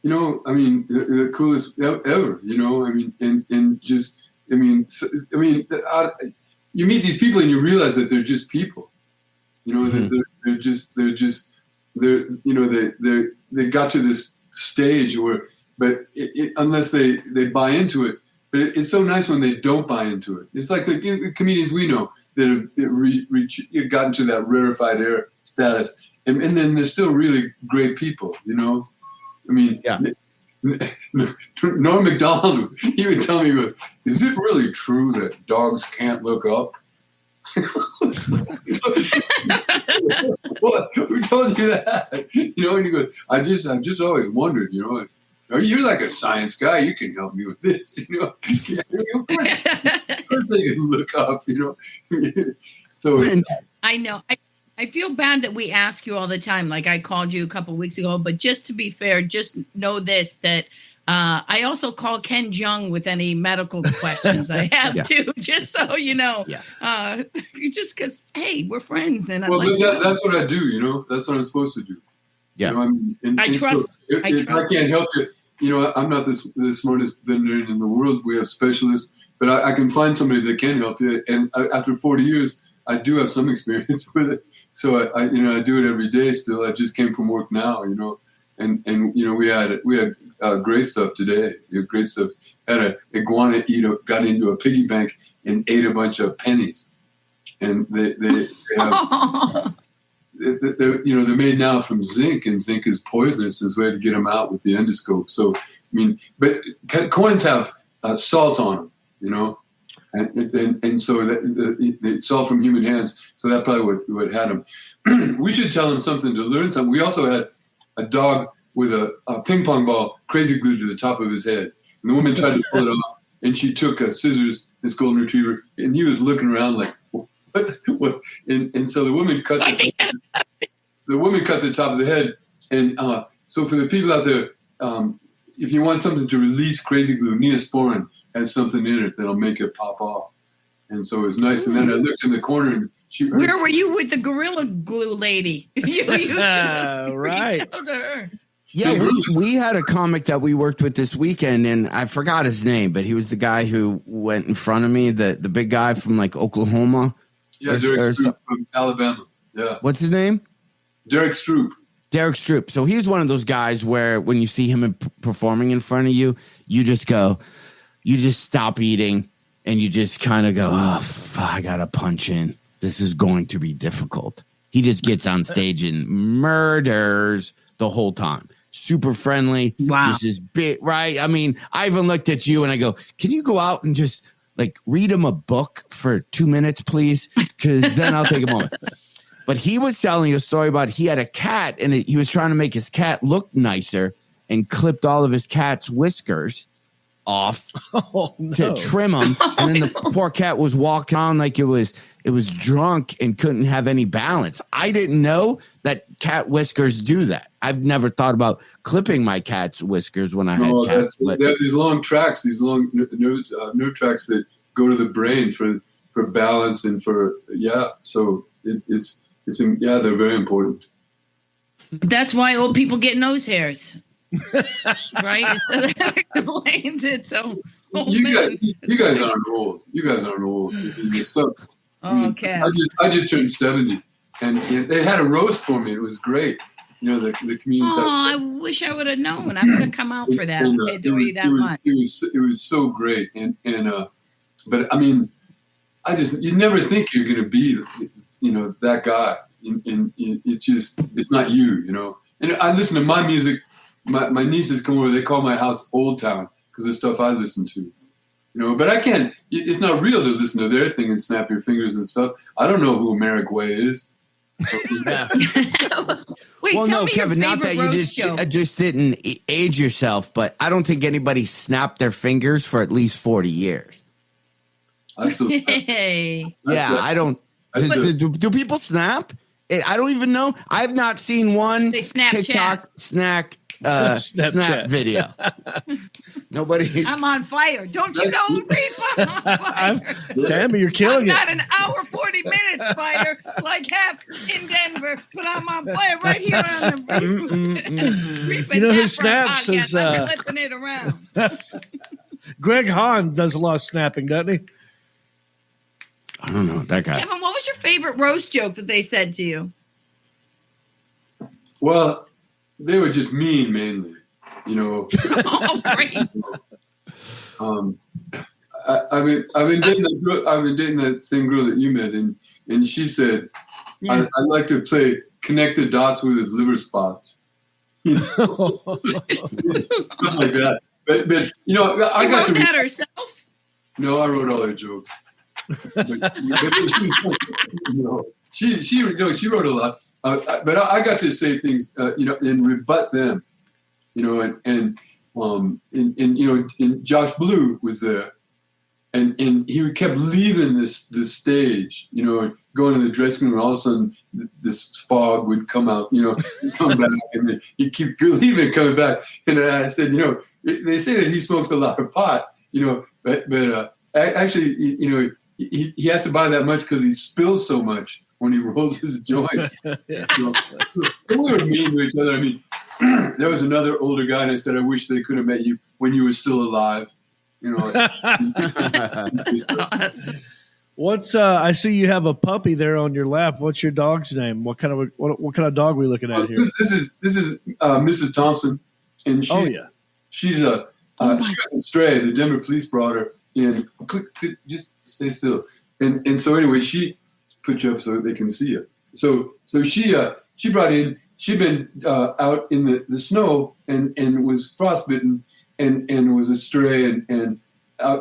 the coolest ever, you meet these people and you realize that they're just people, they got to this stage where, but unless they buy into it, but it's so nice when they don't buy into it. It's like the comedians we know that have gotten to that rarefied air status, and then they're still really great people, Yeah. Norm Macdonald, he would tell me, he goes, "Is it really true that dogs can't look up?" What? Who told you that? And he goes, I just always wondered, you're like a science guy. You can help me with this, Of course they can look up, So I know. I feel bad that we ask you all the time. Like I called you a couple of weeks ago, but just to be fair, just know this, that I also call Ken Jeong with any medical questions I have too, just so you know. Yeah. Just because, hey, we're friends, and that's what I do. That's what I'm supposed to do. Yeah. I trust. If I can't help you, I'm not the smartest veterinarian in the world. We have specialists, but I can find somebody that can help you. And after 40 years, I do have some experience with it. So I do it every day still. I just came from work now, and we had great stuff today. Great stuff. Had an iguana got into a piggy bank and ate a bunch of pennies, and they have, they're made now from zinc, and zinc is poisonous. And so we had to get them out with the endoscope. So but coins have salt on them, and so it's all from human hands. So that probably what had them. We should tell them something to learn something. We also had a dog with a ping pong ball crazy glued to the top of his head. And the woman tried to pull it off, and she took scissors, this golden retriever, and he was looking around like, what? And so the woman cut the top of the head. And so for the people out there, if you want something to release crazy glue, Neosporin has something in it that'll make it pop off. And so it was nice. And then I looked in the corner, and where were you with the Gorilla Glue lady? Right. Yeah, we had a comic that we worked with this weekend, and I forgot his name, but he was the guy who went in front of me, the big guy from like Oklahoma. Yeah, Derek Stroop from Alabama. Yeah. What's his name? Derek Stroop. Derek Stroop. So he's one of those guys where when you see him performing in front of you, you just stop eating and you just kind of go, oh, I got to punch in. This is going to be difficult. He just gets on stage and murders the whole time. Super friendly. Wow. Just this bit, right? I mean, I even looked at you and I go, can you go out and just like read him a book for 2 minutes, please? Because then I'll take a moment. But he was telling a story about he had a cat and he was trying to make his cat look nicer and clipped all of his cat's whiskers. off Oh, no. to trim them, and then the poor cat was walking on like it was drunk and couldn't have any balance. I didn't know that cat whiskers do that. I've never thought about clipping my cat's whiskers when I had cats. They have these long tracks, these long nerve tracks that go to the brain for balance and So they're very important. That's why old people get nose hairs. Right? That explains it. So You guys aren't old. You guys aren't old. Okay. I just turned 70, and they had a roast for me. It was great. You know, the community. I wish I would have known. I would have come out for that. It was so great, but I mean, you never think you're going to be, that guy, and it's not you, And I listen to my music. My nieces come over. They call my house Old Town because of the stuff I listen to. But I can't. It's not real to listen to their thing and snap your fingers and stuff. I don't know who JAMIROQUAI is. Wait, well, tell no, me Kevin, your not that favorite you roast joke. just didn't age yourself, but I don't think anybody snapped their fingers for at least 40 years. I still. Hey. I don't. Do people snap? I don't even know. I've not seen one TikTok snap video. Nobody. I'm on fire. Don't you know, Reep? I'm on fire. Tammy, you're killing I'm it. not an hour, 40 minutes fire like Heff in Denver, but I'm on fire right here on the Reep. You know who Heffron snaps podcast. is, I'm flipping it around. Greg Hahn does a lot of snapping, doesn't he? I don't know that guy. Kevin, what was your favorite roast joke that they said to you? Well, they were just mean mainly, Oh, great. I've been dating that same girl that you met, and she said, I'd like to play connect the dots with his liver spots. Stuff like that. But I got wrote to that herself? No, I wrote all her jokes. She wrote a lot. But I got to say things, and rebut them, and Josh Blue was there, and he kept leaving this stage, going to the dressing room. All of a sudden, this fog would come out, come back, and then he'd keep leaving, coming back. And I said, they say that he smokes a lot of pot, but actually, he has to buy that much because he spills so much when he rolls his joints. We were mean to each other. I mean, there was another older guy, and I said, I wish they could have met you when you were still alive. What's I see you have a puppy there on your lap. What's your dog's name? What kind of dog are we looking at here? This is Mrs. Thompson, and she's a stray. The Denver police brought her in. Just stay still. And so anyway, she put you up so they can see you. So she brought in. She'd been out in the snow and was frostbitten and was a stray and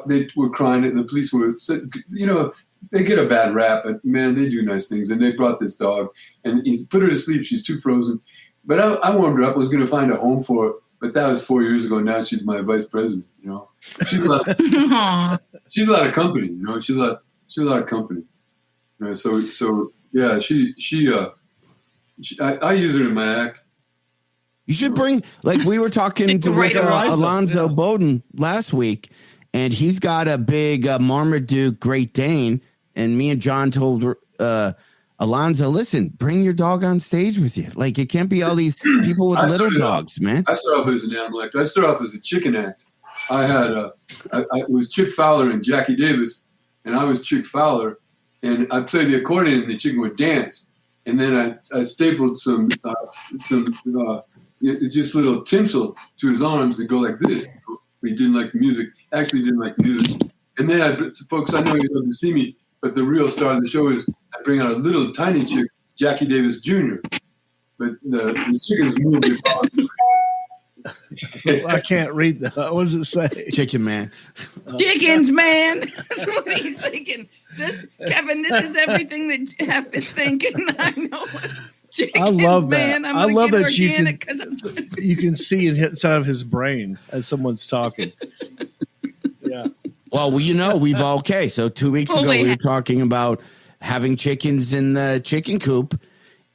they were crying. And the police were, they get a bad rap, but man, they do nice things. And they brought this dog and he put her to sleep. She's too frozen. But I warmed her up. Was going to find a home for her. But that was 4 years ago. Now she's my vice president. She's a lot of, she's a lot of company. She's a lot of company. So yeah, I use her in my act. You should bring, like we were talking to with Alonzo Bowden last week, and he's got a big Marmaduke Great Dane, and me and John told Alonzo, listen, bring your dog on stage with you. Like, it can't be all these people with little dogs, man. I started off as an animal actor. I started off as a chicken act. I had it was Chick Fowler and Jackie Davis, and I was Chick Fowler, and I played the accordion, and the chicken would dance. And then I stapled some just little tinsel to his arms and go like this. He didn't like the music. Actually, didn't like the music. And then folks, I know you love to see me, but the real star of the show is I bring out a little tiny chick, Jackie Davis Jr. But the chickens move their paws. I can't read that. What does it say? Chicken man. Chickens, man. That's what he's thinking. Kevin, this is everything that Jeff is thinking. I know. Chickens, I love that. Man. I love that you can see it inside of his brain as someone's talking. Well, so 2 weeks ago we were talking about having chickens in the chicken coop.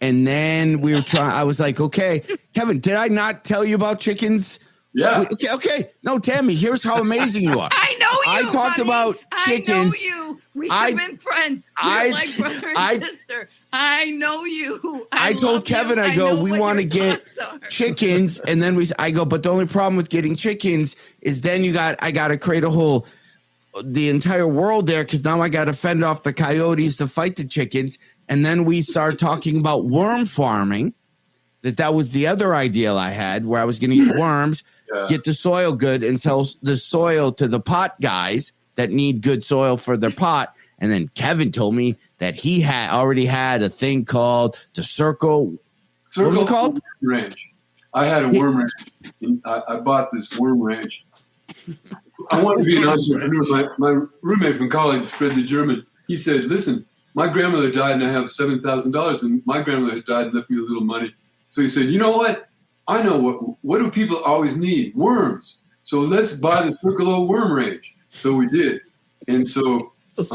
And then we were trying, I was like, okay, Kevin, did I not tell you about chickens? Yeah. Okay. No, Tammy, here's how amazing you are. I know you. I talked about chickens. I know you. We have been friends. We're like brother and sister. I know you. I told Kevin, I go, we want to get chickens. And then I go, but the only problem with getting chickens is then I got to create the entire world there, because now I got to fend off the coyotes to fight the chickens. And then we started talking about worm farming. That was the other ideal I had, where I was going to get worms, get the soil good, and sell the soil to the pot guys that need good soil for their pot. And then Kevin told me that he already had a thing called the Circle. What was it called? Ranch. I had a worm ranch. I bought this worm ranch. I wanted to be an entrepreneur. My roommate from college, Fred the German, he said, listen, my grandmother died and I have $7,000, and my grandmother died and left me a little money. So he said, you know what? I know what do people always need? Worms. So let's buy the Circle O worm range. So we did. And so, but,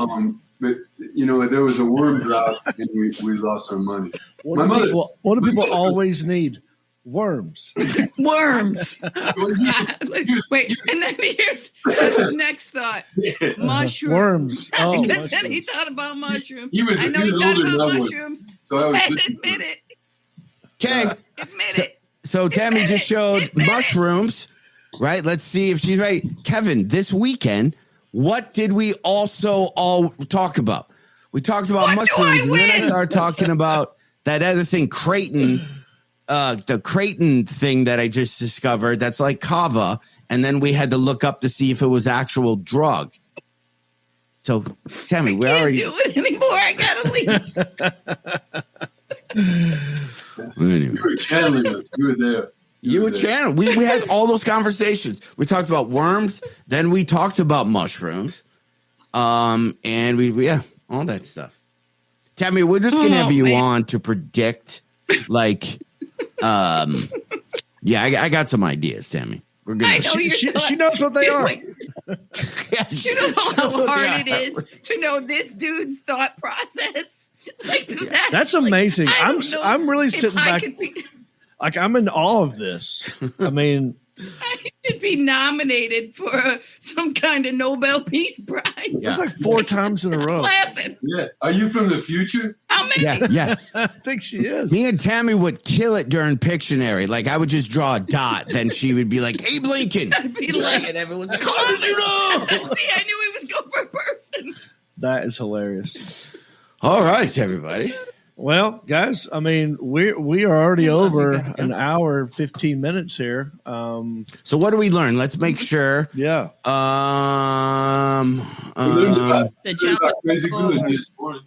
there was a worm drought and we lost our money. What do people always need? Worms. Worms. Wait, and then here's his next thought. Mushrooms. Worms. Oh, because mushrooms. then he thought about mushrooms. He was thought older than about I was. mushrooms. So I was Admit it. Okay. Admit it. So Tammy just showed mushrooms, right? Let's see if she's right. Kevin, this weekend, what did we also all talk about? We talked about mushrooms, and then I started talking about that other thing, Creighton, the Creighton thing that I just discovered. That's like kava, and then we had to look up to see if it was actual drug. So, Tammy, we already do it anymore. I gotta leave. Anyway. You were channeling us. You were there. You were channeling. We had all those conversations. We talked about worms, then we talked about mushrooms, and we all that stuff. Tammy, we're just gonna have you on to predict, like, I got some ideas, Tammy. We're gonna. She knows what they are. You know how hard it is to know this dude's thought process. Like that's amazing. I'm really sitting back. Like, I'm in awe of this. I mean, I should be nominated for some kind of Nobel Peace Prize. It's like 4 times in a row. Laughing. Yeah. Are you from the future? How many? Yeah. I think she is. Me and Tammy would kill it during Pictionary. Like, I would just draw a dot, then she would be like, "Abe Lincoln." I'd be like, and everyone's like, "How did you know?" See, I knew he was going for a person. That is hilarious. All right, everybody. Well, guys, I mean, we are already over an hour, 15 minutes here. So what do we learn? Let's make sure. Yeah. Crazy good this morning.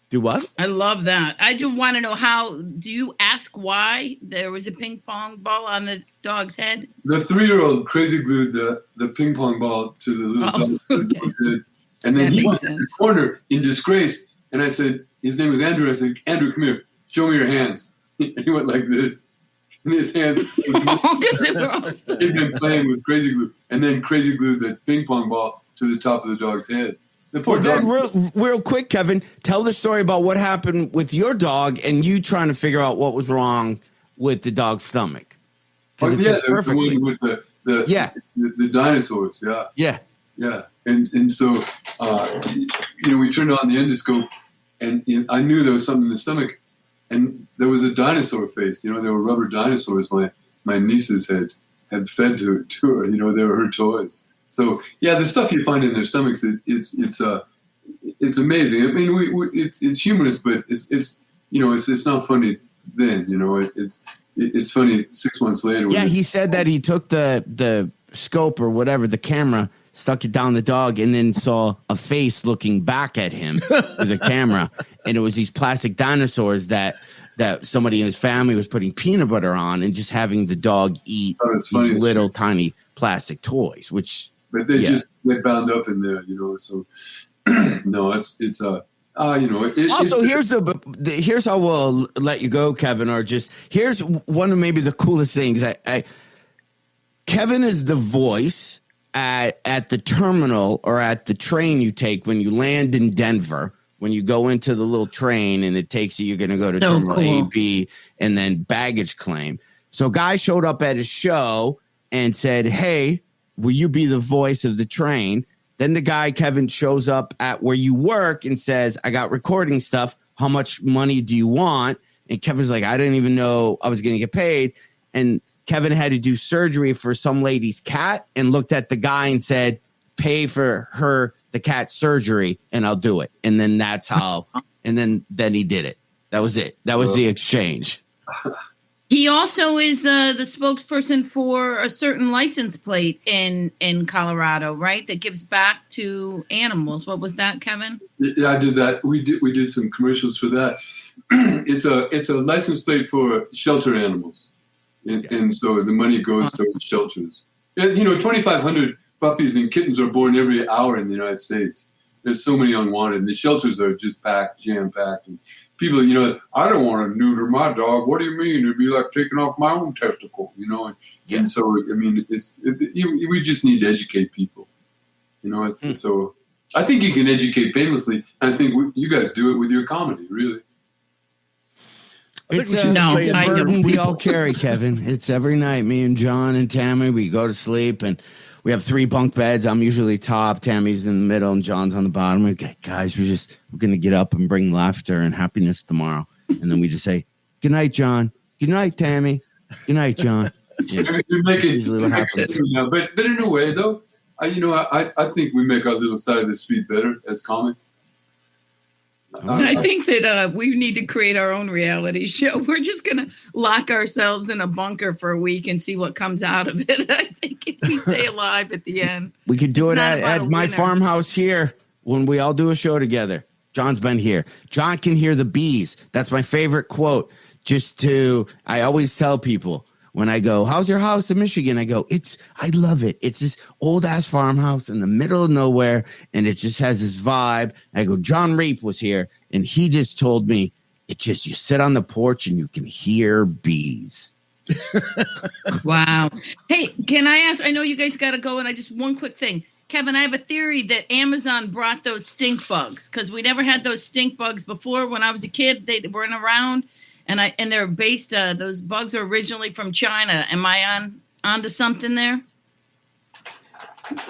Do what? I love that. I just want to know, how do you ask why there was a ping pong ball on the dog's head? The 3-year-old crazy glued the ping pong ball to the little dog's head. And then he was in the corner in disgrace. And I said, his name was Andrew. I said, "Andrew, come here. Show me your hands." And he went like this. And his hands. He'd been playing with crazy glue. And then crazy glued the ping pong ball to the top of the dog's head. The poor dog. Then real quick, Kevin, tell the story about what happened with your dog and you trying to figure out what was wrong with the dog's stomach. Oh, yeah, the one with the dinosaurs. Yeah. Yeah. Yeah. And so, we turned on the endoscope, and I knew there was something in the stomach, and there was a dinosaur face. There were rubber dinosaurs my nieces had fed to her. They were her toys. So yeah, the stuff you find in their stomachs, it's amazing. I mean, it's humorous, but it's not funny then. It's funny 6 months later. Yeah, he said that he took the scope or whatever, the camera, stuck it down the dog, and then saw a face looking back at him with a camera. And it was these plastic dinosaurs that somebody in his family was putting peanut butter on and just having the dog eat these little tiny plastic toys, but they just get bound up in there, so no, it's also, here's how we'll let you go, Kevin, or just here's one of maybe the coolest things. Kevin is the voice at the terminal or at the train you take when you land in Denver, when you go into the little train and it takes you, you're going to go to terminal A, B, and then baggage claim. So a guy showed up at his show and said, hey, will you be the voice of the train? Then the guy, Kevin, shows up at where you work and says, I got recording stuff. How much money do you want? And Kevin's like, I didn't even know I was going to get paid. And Kevin had to do surgery for some lady's cat and looked at the guy and said, pay for the cat surgery and I'll do it. And then that's how, and then he did it. That was it. That was the exchange. He also is the spokesperson for a certain license plate in Colorado, right? That gives back to animals. What was that, Kevin? Yeah, I did that. We did some commercials for that. It's a license plate for shelter animals, and so the money goes to shelters. And, 2,500 puppies and kittens are born every hour in the United States. There's so many unwanted. And the shelters are just jam-packed. And people, I don't want to neuter my dog. What do you mean? It'd be like taking off my own testicle, And so, I mean, we just need to educate people, So I think you can educate painlessly. And I think you guys do it with your comedy, really. It's a burden we all carry, Kevin. It's every night. Me and John and Tammy, we go to sleep and we have 3 bunk beds. I'm usually top. Tammy's in the middle and John's on the bottom. Okay, guys, we're going to get up and bring laughter and happiness tomorrow. And then we just say, good night, John. Good night, Tammy. Good night, John. Yeah. You're making what happens. But in a way, though, I think we make our little side of the street better as comics. I think that we need to create our own reality show. We're just going to lock ourselves in a bunker for a week and see what comes out of it. I think if we stay alive at the end. We could do it at my farmhouse here when we all do a show together. John's been here. John can hear the bees. That's my favorite quote. I always tell people when I go, how's your house in Michigan? I go, I love it. It's this old ass farmhouse in the middle of nowhere. And it just has this vibe. I go, Jon Reep was here and he just told me you sit on the porch and you can hear bees. Wow. Hey, can I ask, I know you guys got to go and one quick thing. Kevin, I have a theory that Amazon brought those stink bugs because we never had those stink bugs before. When I was a kid, they weren't around. And they're based. Those bugs are originally from China. Am I onto something there?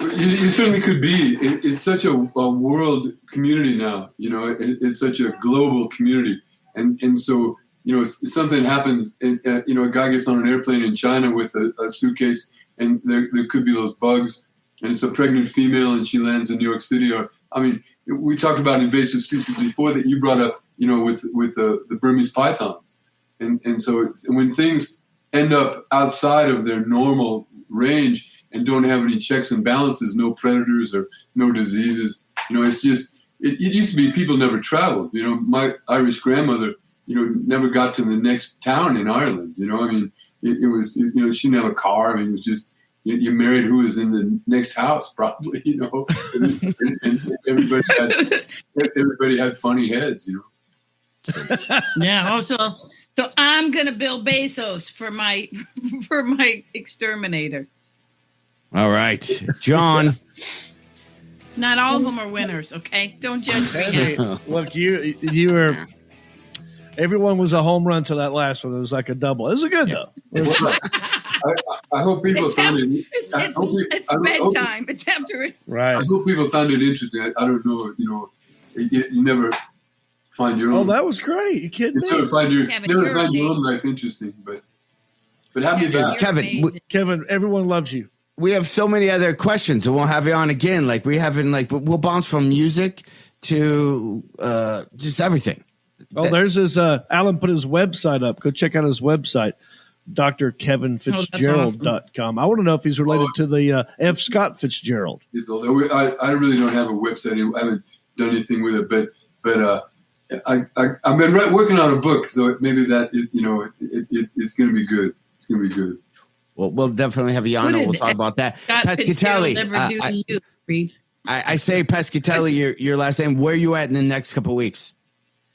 You certainly could be. It's such a world community now. It's such a global community, and so something happens. And, a guy gets on an airplane in China with a suitcase, and there could be those bugs, and it's a pregnant female, and she lands in New York City. We talked about invasive species before that you brought up. With the Burmese pythons. And so when things end up outside of their normal range and don't have any checks and balances, no predators or no diseases, it's just, it used to be people never traveled. My Irish grandmother, never got to the next town in Ireland. It was, she didn't have a car. It was just, you married who was in the next house, probably, and everybody had funny heads, Yeah. Also, so I'm gonna build Bezos for my exterminator. All right, John. Not all of them are winners. Okay, don't judge me. Look, you were. Everyone was a home run to that last one. It was like a double. It was a good though. I hope people found it. It's bedtime. It's after it. Right. I hope people found it interesting. I don't know. You never find your own. Oh, that was great. You kidding me? Never find your own life interesting, but have me back, Kevin. Everyone loves you. We have so many other questions, and we'll have you on again. We'll bounce from music to just everything. Oh, there's his. Alan put his website up. Go check out his website, drkevinfitzgerald.com. I want to know if he's related to the F. Scott Fitzgerald. I really don't have a website. I haven't done anything with it, but I've been working on a book, so maybe that it's going to be good. It's going to be good. Well, we'll definitely have you on, and we'll talk about that. Pescatelli. I say Pescatelli, your last name. Where are you at in the next couple of weeks?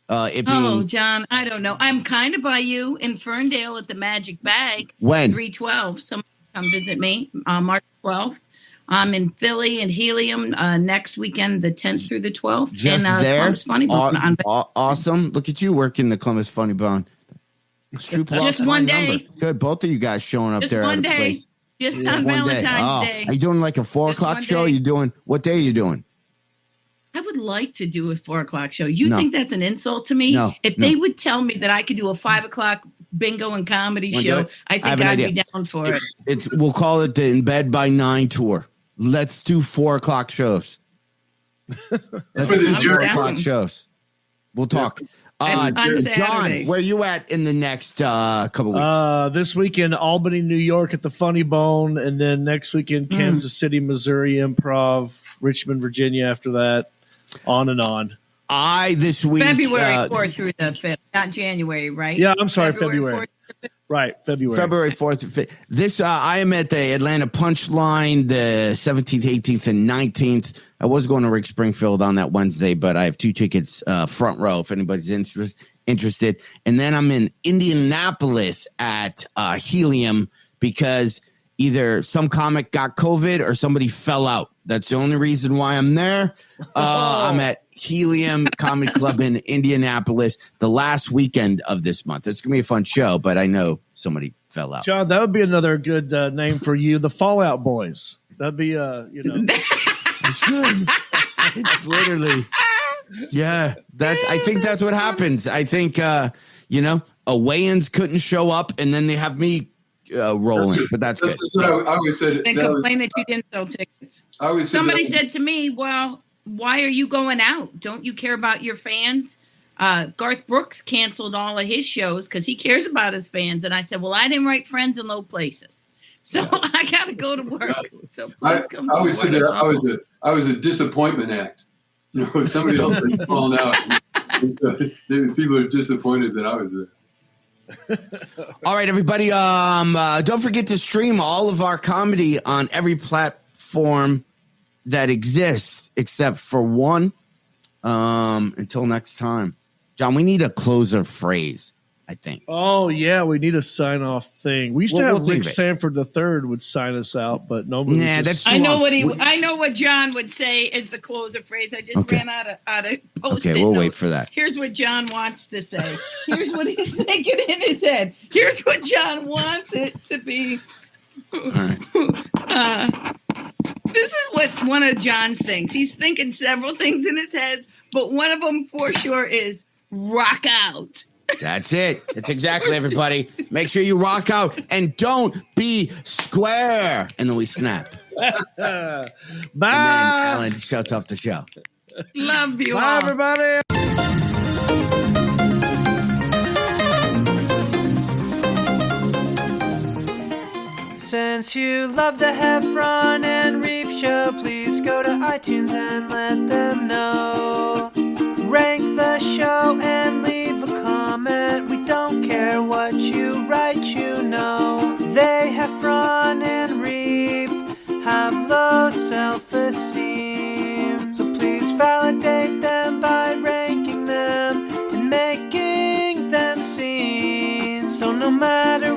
John, I don't know. I'm kind of by you in Ferndale at the Magic Bag. When? 312. Someone come visit me March 12th. I'm in Philly and Helium next weekend, the 10th through the 12th. Just and, there? Columbus Funny Bone Awesome. Look at you working the Columbus Funny Bone. Just one day. Good. Both of you guys showing up Just there. one at a day. place. Just Yeah, on one Valentine's Day. Are you doing like a 4 Just o'clock one show? day. You doing what day are you doing? I would like to do a 4 o'clock show. You No. think that's an insult to me? No, If they would tell me that I could do a 5 o'clock bingo and comedy Wanna do show, it? I I have think an I'd idea. be down for it. We'll call it the In Bed by 9 tour. Let's do 4 o'clock shows. Let's do I'm 4 down. o'clock shows. We'll talk. On John, Saturdays. where you at in the next couple weeks? This weekend, Albany, New York at the Funny Bone, and then next weekend, Kansas City, Missouri Improv, Richmond, Virginia after that, on and on. This week. February 4th through the 5th, not January, right? Yeah, I'm sorry, February. 4th. Right, February. February 4th and 5th. This, I am at the Atlanta Punchline the 17th, 18th, and 19th. I was going to Rick Springfield on that Wednesday, but I have 2 tickets front row if anybody's interested. And then I'm in Indianapolis at Helium because either some comic got COVID or somebody fell out. That's the only reason why I'm there. I'm at Helium Comedy Club in Indianapolis the last weekend of this month. It's going to be a fun show, but I know somebody fell out. John, that would be another good name for you, the Fallout Boys. That'd be, It's literally, yeah. I think that's what happens. I think, Awayans couldn't show up, and then they have me rolling. But that's good. That's what I always said. And complain that you didn't sell tickets. I always said Somebody that- said to me, well, why are you going out? Don't you care about your fans? Garth Brooks canceled all of his shows because he cares about his fans. And I said, well, I didn't write Friends in Low Places. So I got to go to work. So please come I always said support that us. I was a disappointment act. Somebody else had fallen out. And so people are disappointed that I was there. All right, everybody. Don't forget to stream all of our comedy on every platform that exists except for one. Until next time, John, we need a closer phrase, I think. Oh, yeah, we need a sign-off thing. We used to We'll have Rick leave it. Sanford III would sign us out, but nobody. Nah, just- that's I know long. I know what John would say is the closer phrase. I just Okay. ran out of post-it Okay, we'll wait notes. for that. Here's what John wants to say. Here's what he's thinking in his head. Here's what John wants it to be. This is what one of John's thinks. He's thinking several things in his head, but one of them for sure is rock out. That's it. That's exactly everybody. Make sure you rock out and don't be square. And then we snap. Bye. And then Alan shuts off the show. Love you Bye, all. everybody. Since you love the Heffron and Reep show, please go to iTunes and let them know. Rank the show and leave a comment. We don't care what you write, you know. They, Heffron and Reep, have low self-esteem. So please validate them by ranking them and making them seen. So no matter